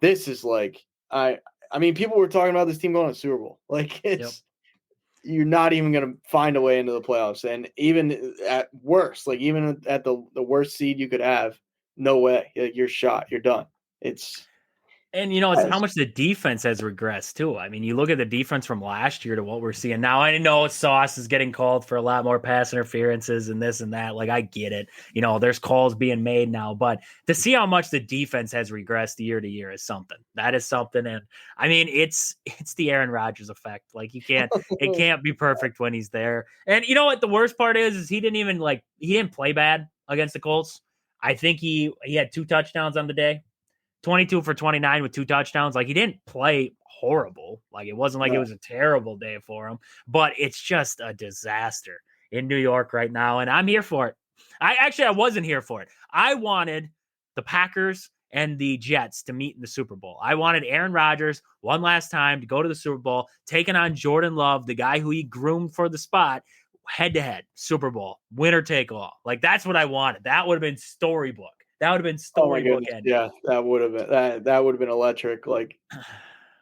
this is like I mean, people were talking about this team going to the Super Bowl. Like it's you're not even going to find a way into the playoffs, and even at worst, like even at the worst seed you could have, no way. Like, you're shot. You're done. It's And, it's how much the defense has regressed, too. I mean, you look at the defense from last year to what we're seeing now. I know Sauce is getting called for a lot more pass interferences and this and that. Like, I get it. There's calls being made now. But to see how much the defense has regressed year to year is something. That is something. And, I mean, it's the Aaron Rodgers effect. Like, it can't be perfect when he's there. And you know what the worst part is he didn't play bad against the Colts. I think he had 2 touchdowns on the day. 22 for 29 with 2 touchdowns. Like, he didn't play horrible. Like, it wasn't like it was a terrible day for him, but it's just a disaster in New York right now. And I'm here for it. I wasn't here for it. I wanted the Packers and the Jets to meet in the Super Bowl. I wanted Aaron Rodgers one last time to go to the Super Bowl, taking on Jordan Love, the guy who he groomed for the spot, head to head, Super Bowl, winner take all. Like, that's what I wanted. That would have been storybook. That would have been storybook ending. Yeah, that would have been that would have been electric. Like,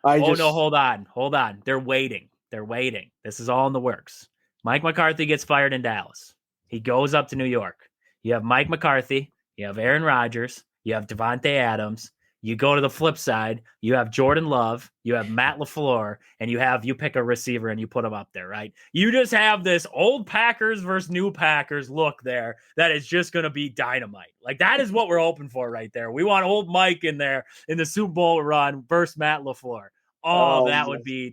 no, hold on. They're waiting. This is all in the works. Mike McCarthy gets fired in Dallas. He goes up to New York. You have Mike McCarthy. You have Aaron Rodgers. You have Devontae Adams. You go to the flip side. You have Jordan Love. You have Matt LaFleur. And you pick a receiver and you put him up there, right? You just have this old Packers versus new Packers look there that is just going to be dynamite. Like, that is what we're hoping for right there. We want old Mike in there in the Super Bowl run versus Matt LaFleur.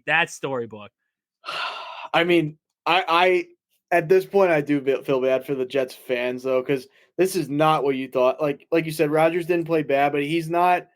That's storybook. I mean, I at this point I do feel bad for the Jets fans though, because this is not what you thought. Like you said, Rodgers didn't play bad, but he's not.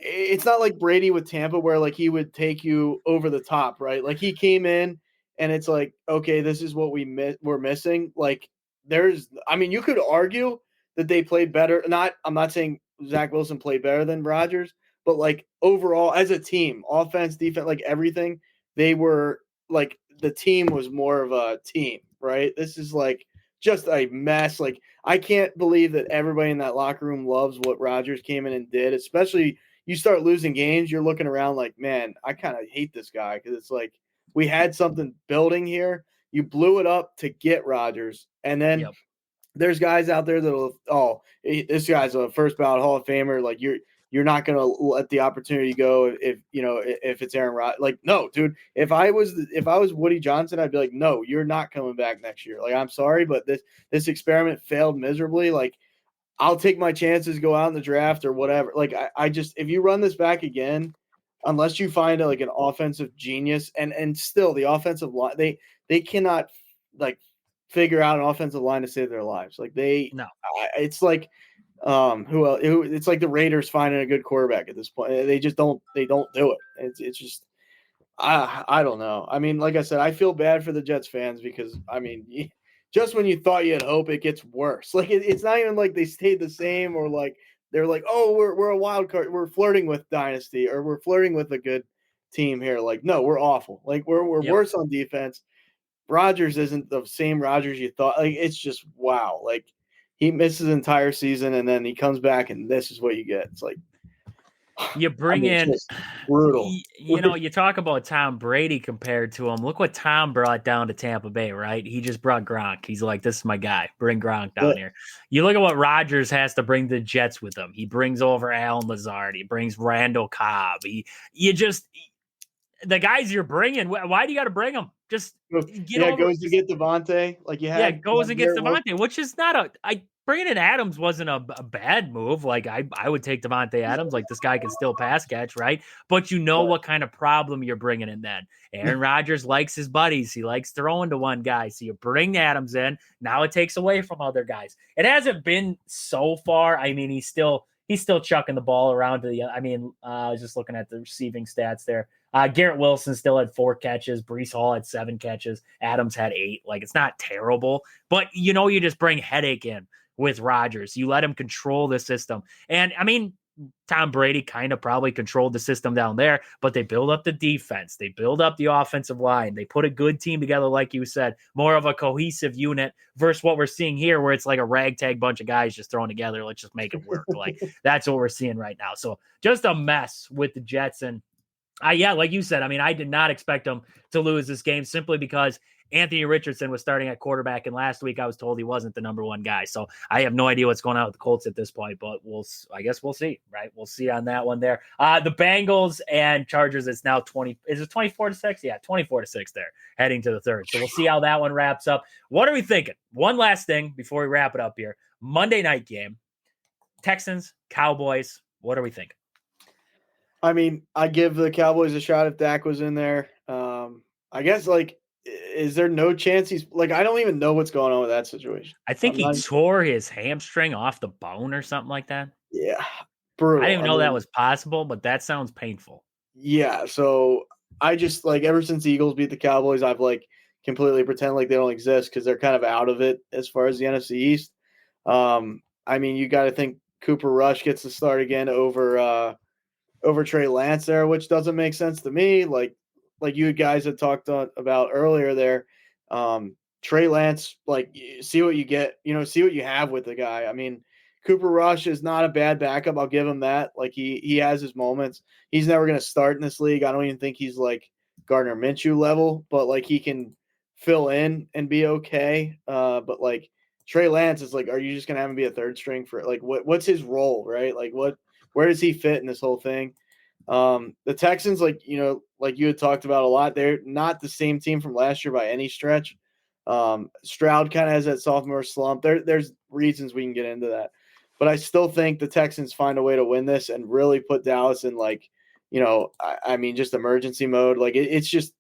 It's not like Brady with Tampa where like he would take you over the top, right? Like he came in and it's like, okay, this is what we're missing. Like I mean, you could argue that they played better. I'm not saying Zach Wilson played better than Rodgers, but like overall as a team, offense, defense, like everything, they were like the team was more of a team, right? This is like just a mess. Like I can't believe that everybody in that locker room loves what Rodgers came in and did, especially you start losing games, you're looking around like, man, I kind of hate this guy because it's like we had something building here. You blew it up to get Rodgers, and then there's guys out there that'll, this guy's a first ballot Hall of Famer. Like you're not gonna let the opportunity go if it's Aaron Rodgers. Like, no, dude. If I was Woody Johnson, I'd be like, no, you're not coming back next year. Like, I'm sorry, but this experiment failed miserably. Like, I'll take my chances, go out in the draft or whatever. Like, I just, if you run this back again, unless you find like an offensive genius and still the offensive line, they cannot like figure out an offensive line to save their lives. Like it's like, it's like the Raiders finding a good quarterback at this point. They just don't do it. It's just, I don't know. I mean, like I said, I feel bad for the Jets fans because I mean, just when you thought you had hope, it gets worse. Like it's not even like they stayed the same or like they're like, oh, we're a wild card. We're flirting with dynasty or we're flirting with a good team here. Like, no, we're awful. Like we're worse on defense. Rodgers isn't the same Rodgers you thought. Like it's just wow. Like he misses an entire season and then he comes back and this is what you get. It's like you bring in brutal. You talk about Tom Brady compared to him. Look what Tom brought down to Tampa Bay, right? He just brought Gronk. He's like, this is my guy. Bring Gronk down here. You look at what Rodgers has to bring the Jets with him. He brings over Alan Lazard. He brings Randall Cobb. The guys you're bringing, why do you got to bring them? Just get over. Goes to get Devontae. Like you had. Goes and gets Devontae, which is not Brandon Adams wasn't a bad move. Like I would take Devontae Adams. Like this guy can still pass catch, right? But what kind of problem you're bringing in then. Aaron Rodgers likes his buddies. He likes throwing to one guy. So you bring Adams in. Now it takes away from other guys. It hasn't been so far. I mean, he's still chucking the ball around to the. I mean, I was just looking at the receiving stats there. Garrett Wilson still had 4 catches. Breece Hall had 7 catches. Adams had 8. Like, it's not terrible. But, you just bring headache in with Rodgers. You let him control the system. And I mean, Tom Brady kind of probably controlled the system down there, but they build up the defense. They build up the offensive line. They put a good team together, like you said, more of a cohesive unit versus what we're seeing here, where it's like a ragtag bunch of guys just thrown together. Let's just make it work. Like that's what we're seeing right now. So just a mess with the Jets. And like you said, I mean, I did not expect them to lose this game simply because Anthony Richardson was starting at quarterback, and last week I was told he wasn't the number one guy. So I have no idea what's going on with the Colts at this point, but I guess we'll see, right? We'll see on that one there. The Bengals and Chargers, it's now 20. Is it 24-6? Yeah, 24-6 there, heading to the third. So we'll see how that one wraps up. What are we thinking? One last thing before we wrap it up here. Monday night game, Texans, Cowboys. What are we thinking? I mean, I give the Cowboys a shot if Dak was in there. I guess, like, is there no chance he's like, I don't even know what's going on with that situation. I think he tore his hamstring off the bone or something like that. Yeah. Brutal. I didn't even know that was possible, but that sounds painful. Yeah. So I just, like, ever since the Eagles beat the Cowboys, I've like completely pretend like they don't exist because they're kind of out of it as far as the NFC East. I mean, you got to think Cooper Rush gets to start again over Trey Lance there, which doesn't make sense to me. Like you guys had talked about earlier there, Trey Lance, like, see what you get, see what you have with the guy. I mean, Cooper Rush is not a bad backup. I'll give him that. Like he has his moments. He's never going to start in this league. I don't even think he's like Gardner Minshew level, but like he can fill in and be okay. But like Trey Lance is like, are you just going to have him be a third string for like, what's his role, right? Like where does he fit in this whole thing? The Texans, like you had talked about a lot, they're not the same team from last year by any stretch. Stroud kind of has that sophomore slump. There's reasons we can get into that, but I still think the Texans find a way to win this and really put Dallas in like, I mean, just emergency mode. Like it's just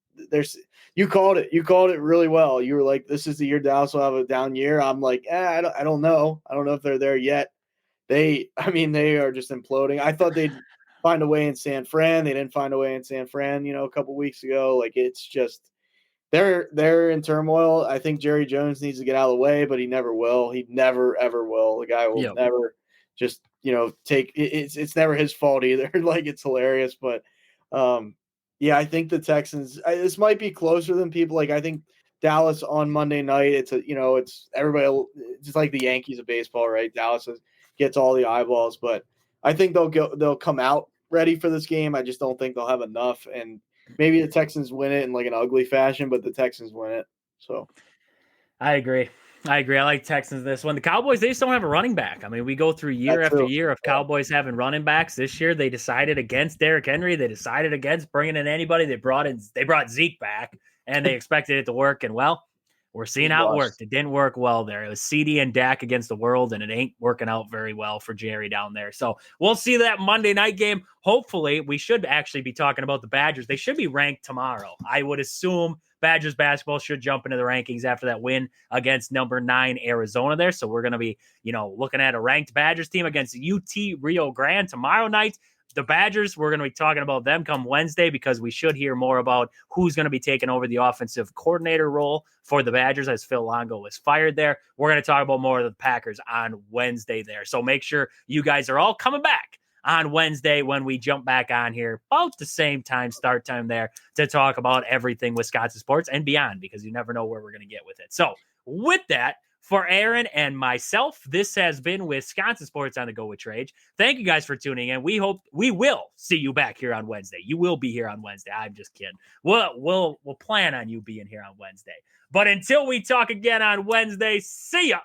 you called it really well. You were like, this is the year Dallas will have a down year. I'm like, I don't know. I don't know if they're there yet. They are just imploding. I thought they'd find a way in San Fran. They didn't find a way in San Fran, a couple weeks ago. Like it's just they're in turmoil. I think Jerry Jones needs to get out of the way, but he never will. He never ever will. The guy will never just take it's never his fault either. Like it's hilarious, but I think the Texans. This might be closer than people like. I think Dallas on Monday night. It's everybody. It's just like the Yankees of baseball, right? Dallas gets all the eyeballs, but I think they'll come out ready for this game. I just don't think they'll have enough, and maybe the Texans win it in like an ugly fashion, but the Texans win it. So I agree. I like Texans this one. The Cowboys, they just don't have a running back. I mean, we go through year after year of Cowboys having running backs. This year, they decided against Derrick Henry. They decided against bringing in anybody. They brought Zeke back, and they expected it to work. And well, we're seeing how it worked. It didn't work well there. It was CD and Dak against the world, and it ain't working out very well for Jerry down there. So we'll see that Monday night game. Hopefully, we should actually be talking about the Badgers. They should be ranked tomorrow. I would assume Badgers basketball should jump into the rankings after that win against number 9 Arizona there. So we're going to be, looking at a ranked Badgers team against UT Rio Grande tomorrow night. The Badgers, we're going to be talking about them come Wednesday because we should hear more about who's going to be taking over the offensive coordinator role for the Badgers as Phil Longo was fired there. We're going to talk about more of the Packers on Wednesday there. So make sure you guys are all coming back on Wednesday when we jump back on here about the same time, start time there, to talk about everything Wisconsin sports and beyond, because you never know where we're going to get with it. So with that, for Aaron and myself, this has been Wisconsin Sports on the Go with Trade. Thank you guys for tuning in. We hope we will see you back here on Wednesday. You will be here on Wednesday. I'm just kidding. We'll plan on you being here on Wednesday. But until we talk again on Wednesday, see ya.